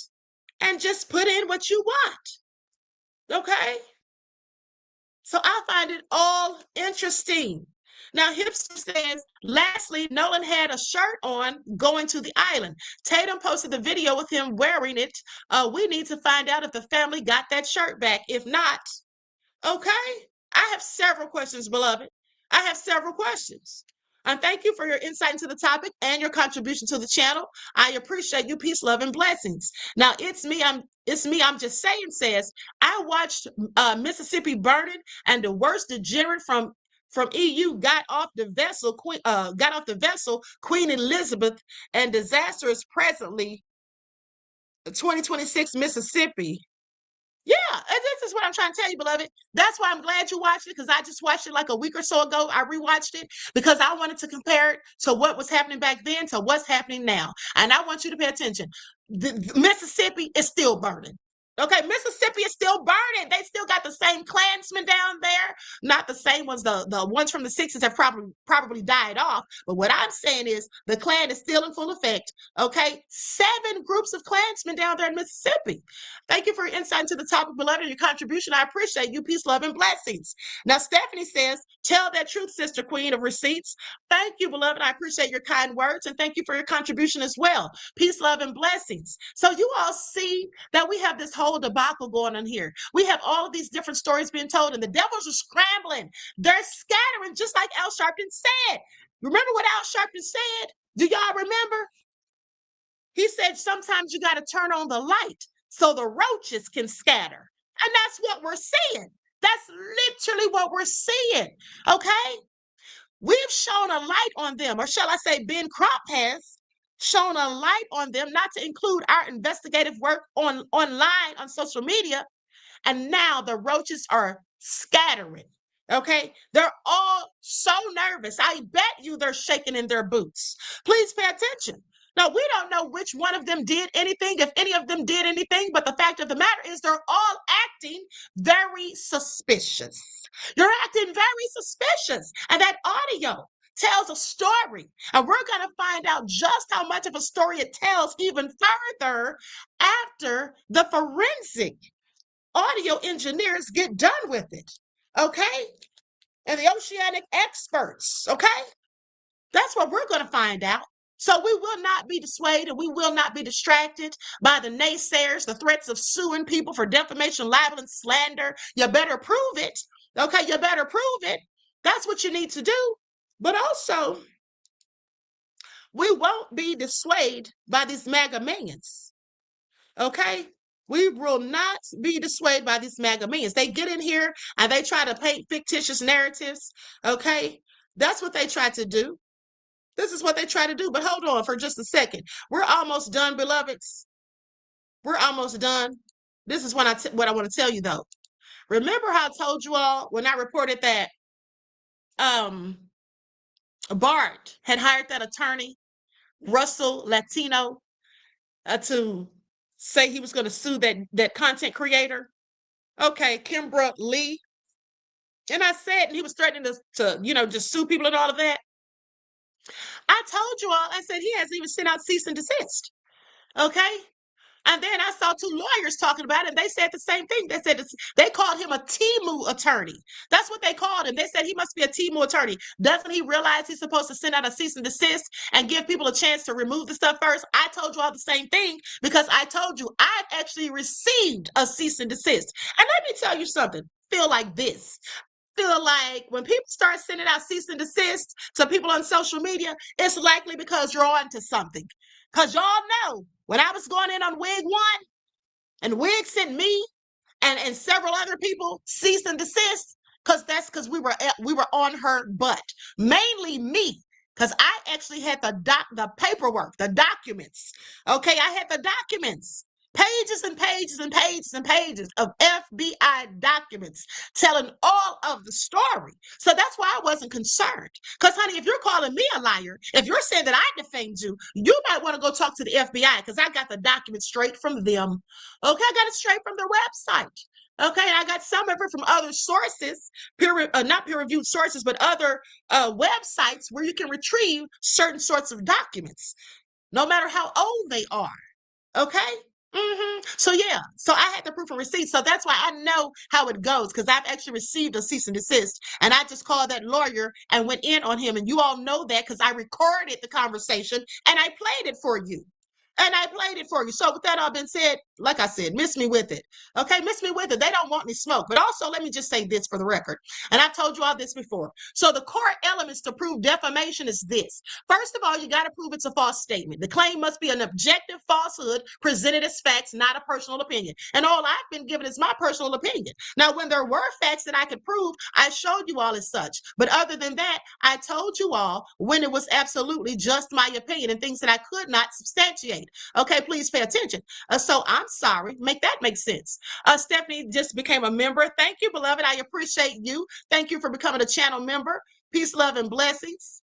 and just put in what you want. Okay? So I find it all interesting. Now, Hipster says, lastly, Nolan had a shirt on going to the island. Tatum posted the video with him wearing it. We need to find out if the family got that shirt back. If not, okay. I have several questions, beloved. I have several questions. And thank you for your insight into the topic and your contribution to the channel. I appreciate you. Peace, love, and blessings. Now it's me. I'm just saying. Says I watched Mississippi burning, and the worst degenerate from EU got off the vessel. Queen Elizabeth, and disaster is presently 2026 Mississippi. Yeah, and this is what I'm trying to tell you, beloved. That's why I'm glad you watched it, because I just watched it like a week or so ago. I rewatched it because I wanted to compare it to what was happening back then to what's happening now. And I want you to pay attention. Mississippi is still burning. Okay, Mississippi is still burning. They still got the same Klansmen down there. Not the same ones. The ones from the 60s have probably died off. But what I'm saying is the Klan is still in full effect. Okay, 7 groups of Klansmen down there in Mississippi. Thank you for your insight into the topic, beloved, and your contribution. I appreciate you. Peace, love, and blessings. Now, Stephanie says, tell that truth, Sister Queen of Receipts. Thank you, beloved. I appreciate your kind words, and thank you for your contribution as well. Peace, love, and blessings. So you all see that we have this whole debacle going on here. We have all of these different stories being told, and the devils are scrambling. They're scattering, just like Al Sharpton said. Remember what Al Sharpton said? Do y'all remember? He said sometimes you got to turn on the light so the roaches can scatter. And that's what we're seeing. That's literally what we're seeing. Okay? We've shown a light on them, or shall I say Ben Crump has shown a light on them, not to include our investigative work online on social media. And now the roaches are scattering. Okay, they're all so nervous. I bet you they're shaking in their boots. Please pay attention. Now, we don't know which one of them did anything, if any of them did anything, but the fact of the matter is they're all acting very suspicious. You're acting very suspicious. And that audio tells a story. And we're going to find out just how much of a story it tells even further after the forensic audio engineers get done with it. Okay? And the oceanic experts. Okay? That's what we're going to find out. So we will not be dissuaded. We will not be distracted by the naysayers, the threats of suing people for defamation, libel, and slander. You better prove it. Okay? You better prove it. That's what you need to do. But also, we won't be dissuaded by these MAGA minions. Okay? We will not be dissuaded by these MAGA minions. They get in here and they try to paint fictitious narratives. Okay? That's what they try to do. This is what they try to do. But hold on for just a second. We're almost done, beloveds. We're almost done. This is what I want to tell you, though. Remember how I told you all when I reported that Bart had hired that attorney, Russell Latino, to say he was going to sue that content creator? Okay, Kimbra Lee. And I said, and he was threatening to just sue people and all of that. I told you all, I said he hasn't even sent out cease and desist. Okay? And then I saw 2 lawyers talking about it, and they said the same thing. They said they called him a Timu attorney. That's what they called him. They said he must be a Timu attorney. Doesn't he realize he's supposed to send out a cease and desist and give people a chance to remove the stuff first? I told you all the same thing because I told you I've actually received a cease and desist. And let me tell you something. Feel like this. Feel like when people start sending out cease and desist to people on social media, it's likely because you're on to something. Because y'all know, when I was going in on Wig 1, and Wig sent me and several other people cease and desist, because we were on her butt. Mainly me, because I actually had the paperwork, the documents. Okay, I had the documents. Pages and pages and pages and pages of FBI documents telling all of the story. So that's why I wasn't concerned. Because, honey, if you're calling me a liar, if you're saying that I defamed you, you might want to go talk to the FBI because I got the documents straight from them. Okay, I got it straight from their website. Okay, and I got some of it from other sources, not peer-reviewed sources, but other websites where you can retrieve certain sorts of documents, no matter how old they are. Okay? So yeah, so I had the proof and receipt. So that's why I know how it goes, because I've actually received a cease and desist, and I just called that lawyer and went in on him. And you all know that because I recorded the conversation and I played it for you. And I played it for you. So with that all been said, like I said, miss me with it. Okay, miss me with it. They don't want any smoke. But also, let me just say this for the record. And I've told you all this before. So the core elements to prove defamation is this. First of all, you got to prove it's a false statement. The claim must be an objective falsehood presented as facts, not a personal opinion. And all I've been given is my personal opinion. Now, when there were facts that I could prove, I showed you all as such. But other than that, I told you all when it was absolutely just my opinion and things that I could not substantiate. Okay, please pay attention. So I'm sorry. Make that make sense. Stephanie just became a member. Thank you, beloved. I appreciate you. Thank you for becoming a channel member. Peace, love, and blessings.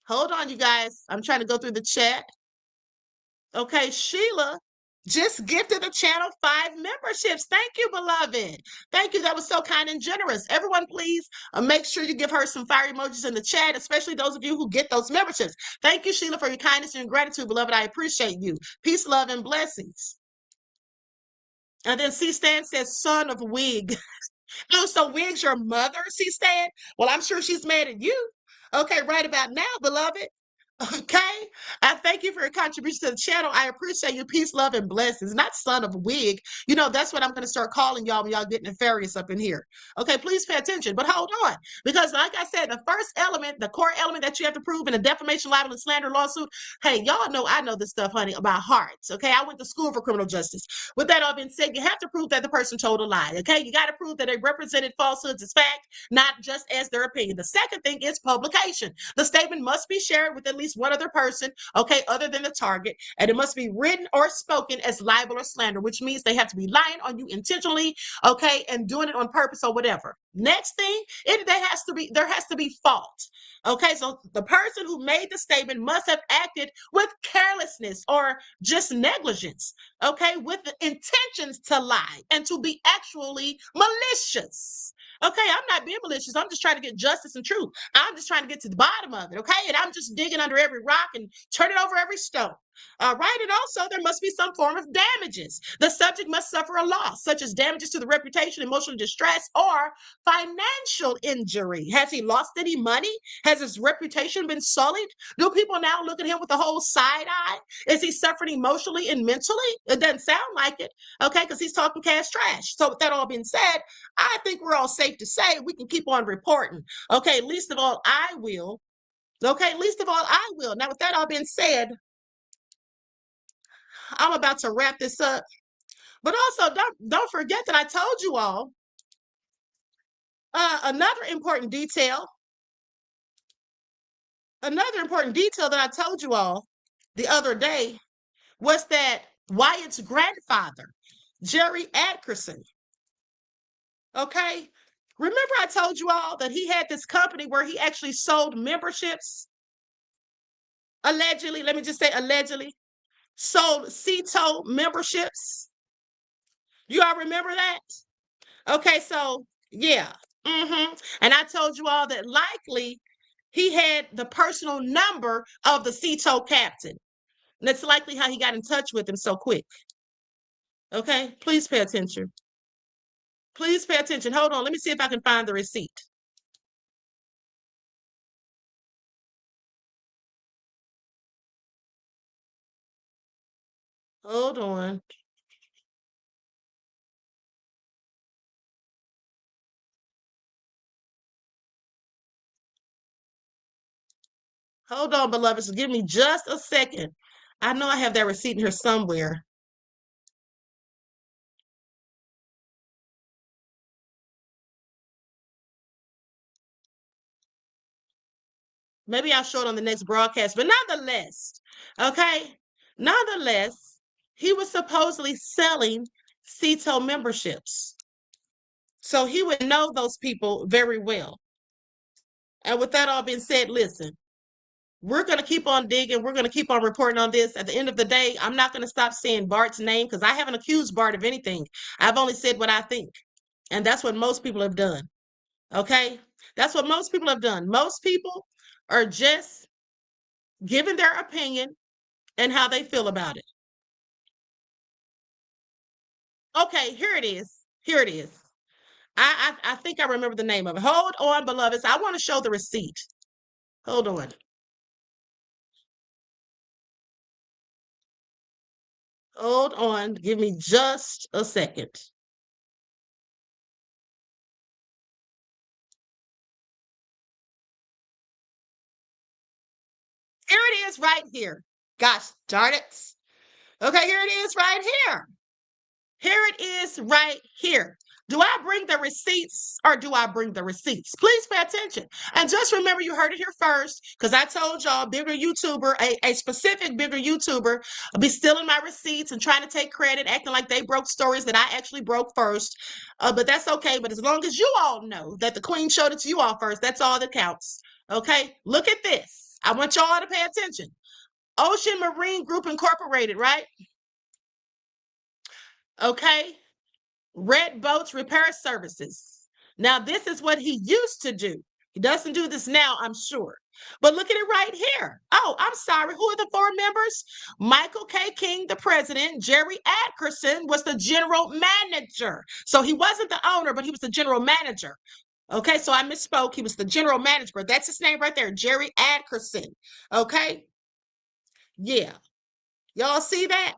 Hold on, you guys. I'm trying to go through the chat. Okay, Sheila just gifted the channel 5 memberships. Thank you, beloved. Thank you. That was so kind and generous. Everyone, please make sure you give her some fire emojis in the chat, especially those of you who get those memberships. Thank you, Sheila, for your kindness and gratitude, beloved. I appreciate you. Peace, love, and blessings. And then C-Stan says, son of wig. Oh, so wig's your mother, C-Stan? Well, I'm sure she's mad at you. Okay, right about now, beloved. Okay, I thank you for your contribution to the channel. I appreciate you. Peace, love, and blessings. Not son of a wig. You know, that's what I'm going to start calling y'all when y'all get nefarious up in here. Okay, please pay attention. But hold on, because like I said, the first element, the core element that you have to prove in a defamation, libel, and slander lawsuit, hey, y'all know I know this stuff, honey, about hearts. Okay, I went to school for criminal justice. With that all being said, you have to prove that the person told a lie. Okay, you got to prove that they represented falsehoods as fact, not just as their opinion. The second thing is publication. The statement must be shared with at least one other person, okay, other than the target, and it must be written or spoken as libel or slander, which means they have to be lying on you intentionally, okay, and doing it on purpose or whatever. Next thing, there has to be fault. Okay, so the person who made the statement must have acted with carelessness or just negligence, okay, with the intentions to lie and to be actually malicious. Okay, I'm not being malicious. I'm just trying to get justice and truth. I'm just trying to get to the bottom of it, okay? And I'm just digging under every rock and turning over every stone. Right, and also there must be some form of damages. The subject must suffer a loss, such as damages to the reputation, emotional distress, or financial injury. Has he lost any money? Has his reputation been sullied? Do people now look at him with a whole side eye? Is he suffering emotionally and mentally? It doesn't sound like it, okay, because he's talking cash trash. So with that all being said, I think we're all safe to say we can keep on reporting. Okay, least of all, I will. Okay, least of all, I will. Now, with that all being said, I'm about to wrap this up. But also, don't forget that I told you all another important detail. Another important detail that I told you all the other day was that Wyatt's grandfather, Jerry Atkerson, okay? Remember I told you all that he had this company where he actually sold memberships? Allegedly, let me just say allegedly, sold CETO memberships. You all remember that? Okay, so yeah. And I told you all that likely he had the personal number of the CETO captain. And that's likely how he got in touch with him so quick. Okay, please pay attention. Please pay attention. Hold on, let me see if I can find the receipt. Hold on. Hold on, beloveds. Give me just a second. I know I have that receipt in here somewhere. Maybe I'll show it on the next broadcast, but nonetheless, okay, nonetheless, he was supposedly selling CETO memberships. So he would know those people very well. And with that all being said, listen, we're going to keep on digging. We're going to keep on reporting on this. At the end of the day, I'm not going to stop saying Bart's name because I haven't accused Bart of anything. I've only said what I think. And that's what most people have done. Okay? That's what most people have done. Most people are just giving their opinion and how they feel about it. Okay, here it is. Here it is. I think I remember the name of it. Hold on, beloveds. I want to show the receipt. Hold on. Hold on. Give me just a second. Here it is right here. Gosh darn it. Okay, here it is right here. Here it is right here. Do I bring the receipts or do I bring the receipts? Please pay attention. And just remember, you heard it here first, because I told y'all, bigger YouTuber, a specific bigger YouTuber, be stealing my receipts and trying to take credit, acting like they broke stories that I actually broke first. But that's okay. But as long as you all know that the queen showed it to you all first, that's all that counts. Okay, look at this. I want y'all to pay attention. Ocean Marine Group Incorporated, right? Okay. Red Boats Repair Services. Now, this is what he used to do. He doesn't do this now, I'm sure. But look at it right here. Oh, I'm sorry. Who are the four members? Michael K. King, the president. Jerry Atkerson was the general manager. So he wasn't the owner, but he was the general manager. Okay, so I misspoke. He was the general manager, but that's his name right there, Jerry Atkerson. Okay? Yeah. Y'all see that?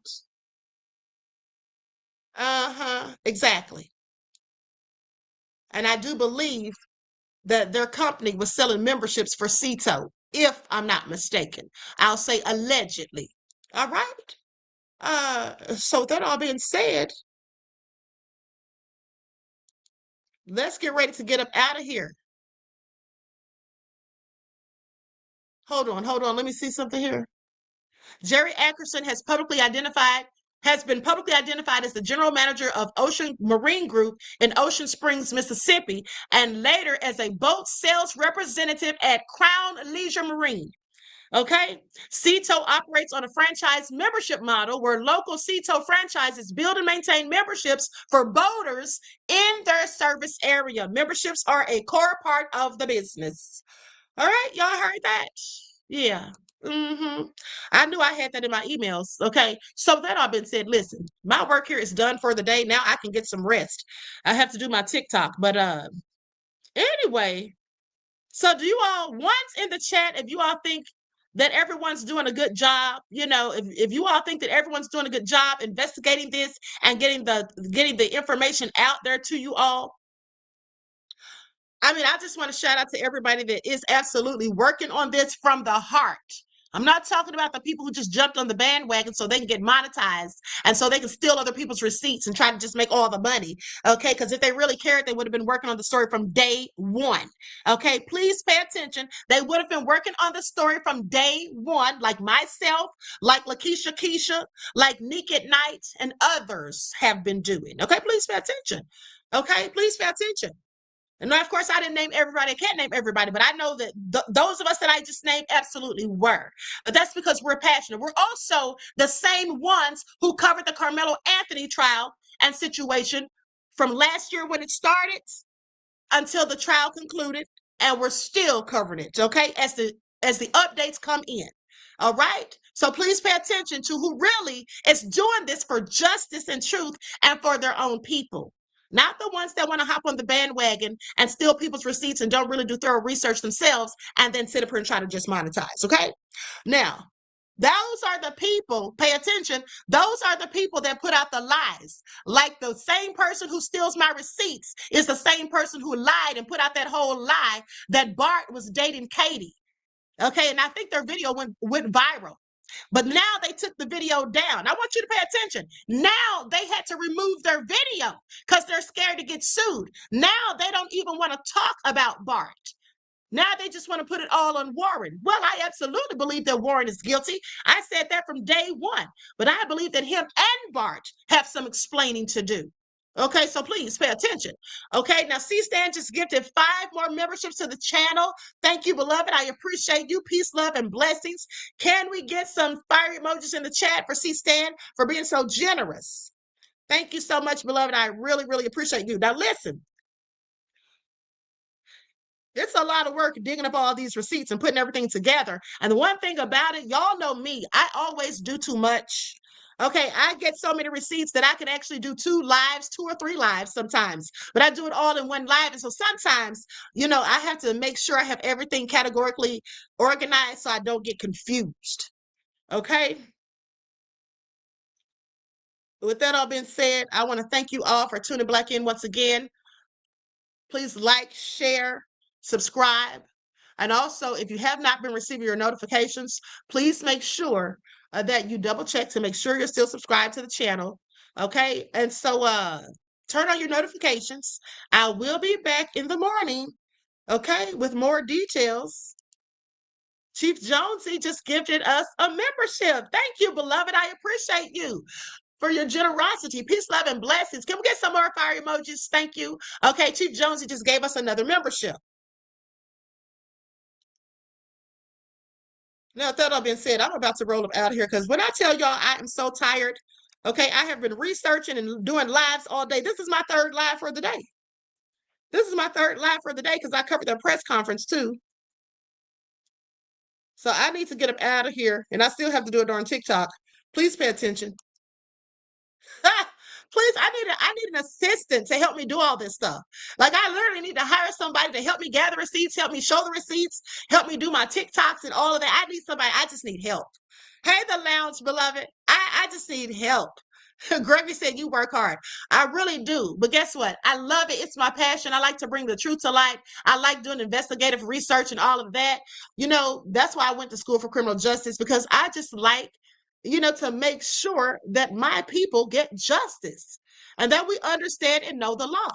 Exactly. And I do believe that their company was selling memberships for CETO, if I'm not mistaken. I'll say allegedly. All right. So that all being said, let's get ready to get up out of here. Hold on. Let me see something here. Jerry Ackerson has been publicly identified as the general manager of Ocean Marine Group in Ocean Springs, Mississippi, and later as a boat sales representative at Crown Leisure Marine. Okay, CETO operates on a franchise membership model where local CETO franchises build and maintain memberships for boaters in their service area. Memberships are a core part of the business. All right, y'all heard that? Yeah. I knew I had that in my emails. Okay. So that all been said, listen, my work here is done for the day. Now I can get some rest. I have to do my TikTok. But anyway, so do you all once in the chat, if you all think that everyone's doing a good job, if you all think that everyone's doing a good job investigating this and getting the information out there to you all, I mean, I just want to shout out to everybody that is absolutely working on this from the heart. I'm not talking about the people who just jumped on the bandwagon so they can get monetized and so they can steal other people's receipts and try to just make all the money. Okay, because if they really cared, they would have been working on the story from day one. Okay, please pay attention. They would have been working on the story from day one, like myself, like Lakeisha Keisha, like Neek at Night, and others have been doing. Okay, please pay attention. Okay, please pay attention. And of course, I didn't name everybody. I can't name everybody, but I know that those of us that I just named absolutely were. But that's because we're passionate. We're also the same ones who covered the Carmelo Anthony trial and situation from last year when it started until the trial concluded, and we're still covering it, okay, as the updates come in. All right? So please pay attention to who really is doing this for justice and truth and for their own people. Not the ones that want to hop on the bandwagon and steal people's receipts and don't really do thorough research themselves and then sit up here and try to just monetize, okay? Now, those are the people, pay attention, those are the people that put out the lies. Like the same person who steals my receipts is the same person who lied and put out that whole lie that Bart was dating Katie. Okay, and I think their video went viral. But now they took the video down. I want you to pay attention. Now they had to remove their video because they're scared to get sued. Now they don't even want to talk about Bart. Now they just want to put it all on Warren. Well, I absolutely believe that Warren is guilty. I said that from day one. But I believe that him and Bart have some explaining to do. Okay, so please pay attention. Okay, now C-Stan just gifted 5 more memberships to the channel. Thank you, beloved. I appreciate you. Peace, love, and blessings. Can we get some fire emojis in the chat for C-Stan for being so generous? Thank you so much, beloved. I really, really appreciate you. Now listen. It's a lot of work digging up all these receipts and putting everything together. And the one thing about it, y'all know me, I always do too much. Okay, I get so many receipts that I can actually do 2 or 3 lives sometimes, but I do it all in one live. And so sometimes, I have to make sure I have everything categorically organized so I don't get confused. Okay. With that all being said, I want to thank you all for tuning back in once again. Please like, share, subscribe. And also, if you have not been receiving your notifications, please make sure that you double check to make sure you're still subscribed to the channel. Okay? And so turn on your notifications. I will be back in the morning, okay, with more details. Chief Jonesy just gifted us a membership. Thank you, beloved. I appreciate you for your generosity. Peace, love, and blessings. Can we get some more fire emojis? Thank you. Okay, Chief Jonesy just gave us another membership. Now, that all being said, I'm about to roll up out of here because when I tell y'all I am so tired, okay, I have been researching and doing lives all day. This is my third live for the day. This is my third live for the day because I covered the press conference too. So I need to get up out of here, and I still have to do it during TikTok. Please pay attention. Please, I need an assistant to help me do all this stuff. Like, I literally need to hire somebody to help me gather receipts, help me show the receipts, help me do my TikToks and all of that. I need somebody. I just need help. Hey, the lounge, beloved. I just need help. Gregory said, you work hard. I really do. But guess what? I love it. It's my passion. I like to bring the truth to light. I like doing investigative research and all of that. You know, that's why I went to school for criminal justice, because I just like, you know, to make sure that my people get justice and that we understand and know the law.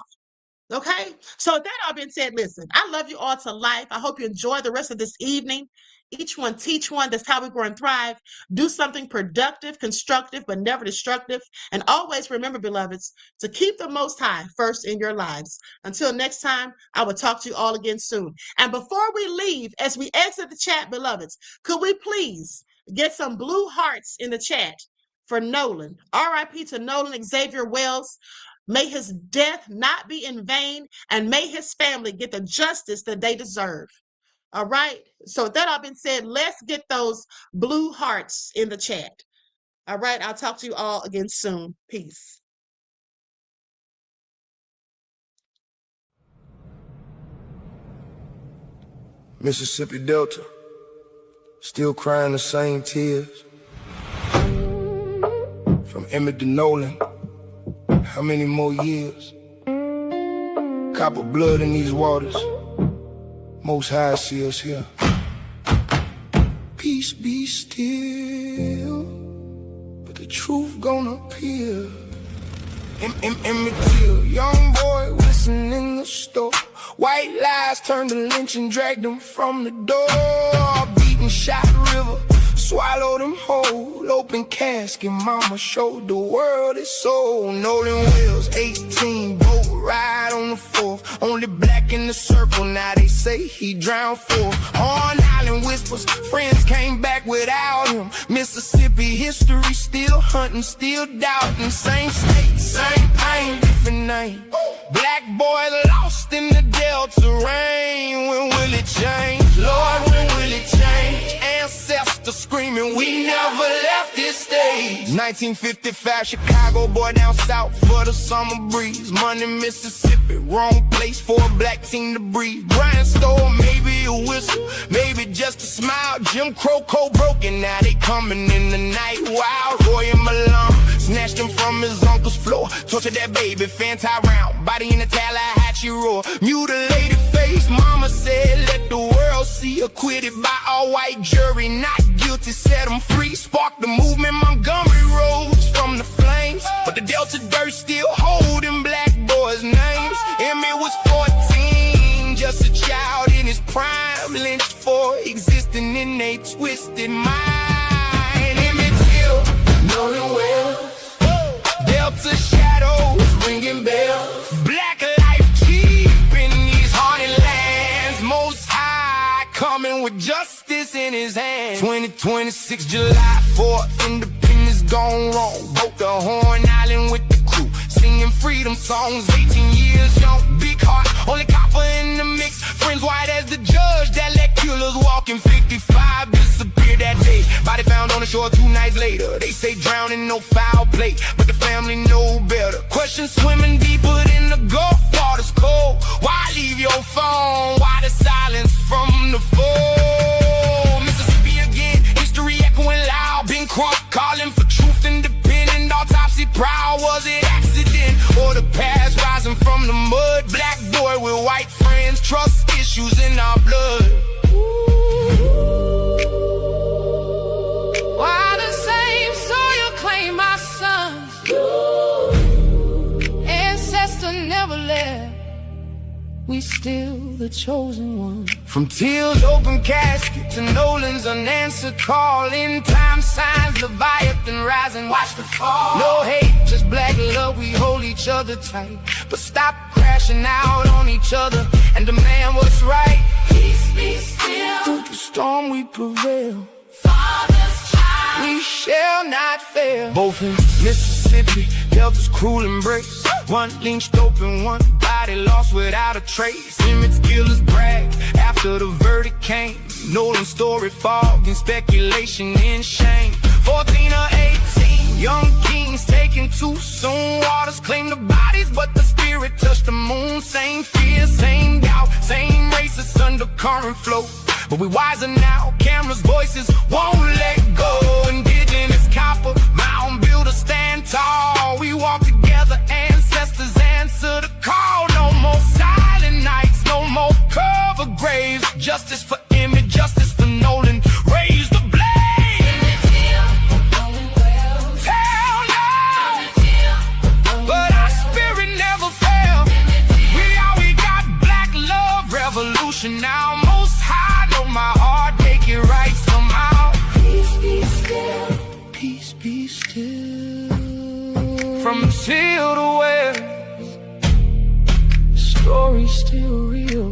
Okay. So with that all being said, listen, I love you all to life. I hope you enjoy the rest of this evening. Each one teach one. That's how we grow and thrive. Do something productive, constructive, but never destructive. And always remember, beloveds, to keep the Most High first in your lives. Until next time, I will talk to you all again soon. And before we leave, as we exit the chat, beloveds, could we please get some blue hearts in the chat for Nolan? R.I.P. to Nolan Xavier Wells. May his death not be in vain, and may his family get the justice that they deserve. All right. So with that all been said, let's get those blue hearts in the chat. All right. I'll talk to you all again soon. Peace. Mississippi Delta, still crying the same tears. From Emmett to Nolan, how many more years? Copper blood in these waters, Most High see us here. Peace be still, but the truth gonna appear. Emmett Till, young boy whistling in the store. White lies turned to lynch and dragged him from the door. Beaten, shot river, swallowed him whole. Open casket, mama showed the world his soul. Nolan Wells, 18, boat ride on the 4th. Only black in the circle, now they say he drowned 4. Horn Island whispers, friends came back without him. Mississippi history, still hunting, still doubting. Same state, same pain, different name. Black boy lost in the Delta rain. When will it change? Lord, when will it change? Ancestors screaming, we never left this stage. 1955, Chicago boy down south for the summer breeze. Money, Mississippi, wrong place for a black team to breathe. Brian Stoll, maybe a whistle, maybe just a smile. Jim Crow cold broken, now they coming in the night. Wild Roy and Malone snatched him from his uncle's floor. Tortured that baby, fanti round, body in the Tallahatchie roar. Mutilated face, mama said let the world see. Acquitted by all white jury, not guilty, set him free. Sparked the movement, Montgomery rose from the flames. But the Delta dirt still holding black boys' names. Emmett was 14, just a child in his prime, lynched for existing in a twisted mind. Emmett Till, Nolan Wells, Delta shadows ringing bells. Black life cheap in these haunted lands. Most High coming with justice in his hands. 2026 July 4th, independence gone wrong. Broke the Horn Island with the crew, singing freedom songs. 18 years young, big heart, only copper in the mix. Friends white as the judge that let killers walk in. 55 disappeared that day, body found on the shore 2 nights later. They say drowning, no foul play, but the family know better. Questions swimming deeper than the Gulf water's cold. Why leave your phone? Why the silence from the foe? Mississippi again, history echoing loud. Been Crump calling for truth, independent, autopsy proud. the mud. Black boy with white friends, trust issues in our blood. Why the same soil claim my sons? Ancestor never left. We still the chosen one. From Teal's open casket to Nolan's unanswered call. In time signs, Leviathan rising, watch the fall. No hate, just black love, we hold each other tight. But stop crashing out on each other and demand what's right. Peace be still. Through the storm we prevail. Father's child. We shall not fail. Both in Mississippi, dealt this cruel embrace. One lynched open, one body lost without a trace. Emmett's killers brag after the verdict came. Nolan's story fogged in speculation and shame. 14 or 18, young kings taken too soon. Waters claim the bodies, but the spirit touched the moon. Same fear, same doubt, same races under current flow. But we wiser now, cameras, voices won't let go. Indigenous copper, mountain builder stand tall. We walk together, ancestors answer the call. No more silent nights, no more cover graves. Justice for Emmett, justice for Nolan. Raise the blade. Hell no. But our spirit never fell. We got black love, revolution now. Most high, know my heart, make it right somehow. Peace be still. Peace be still. From Teal to West, the story's still real.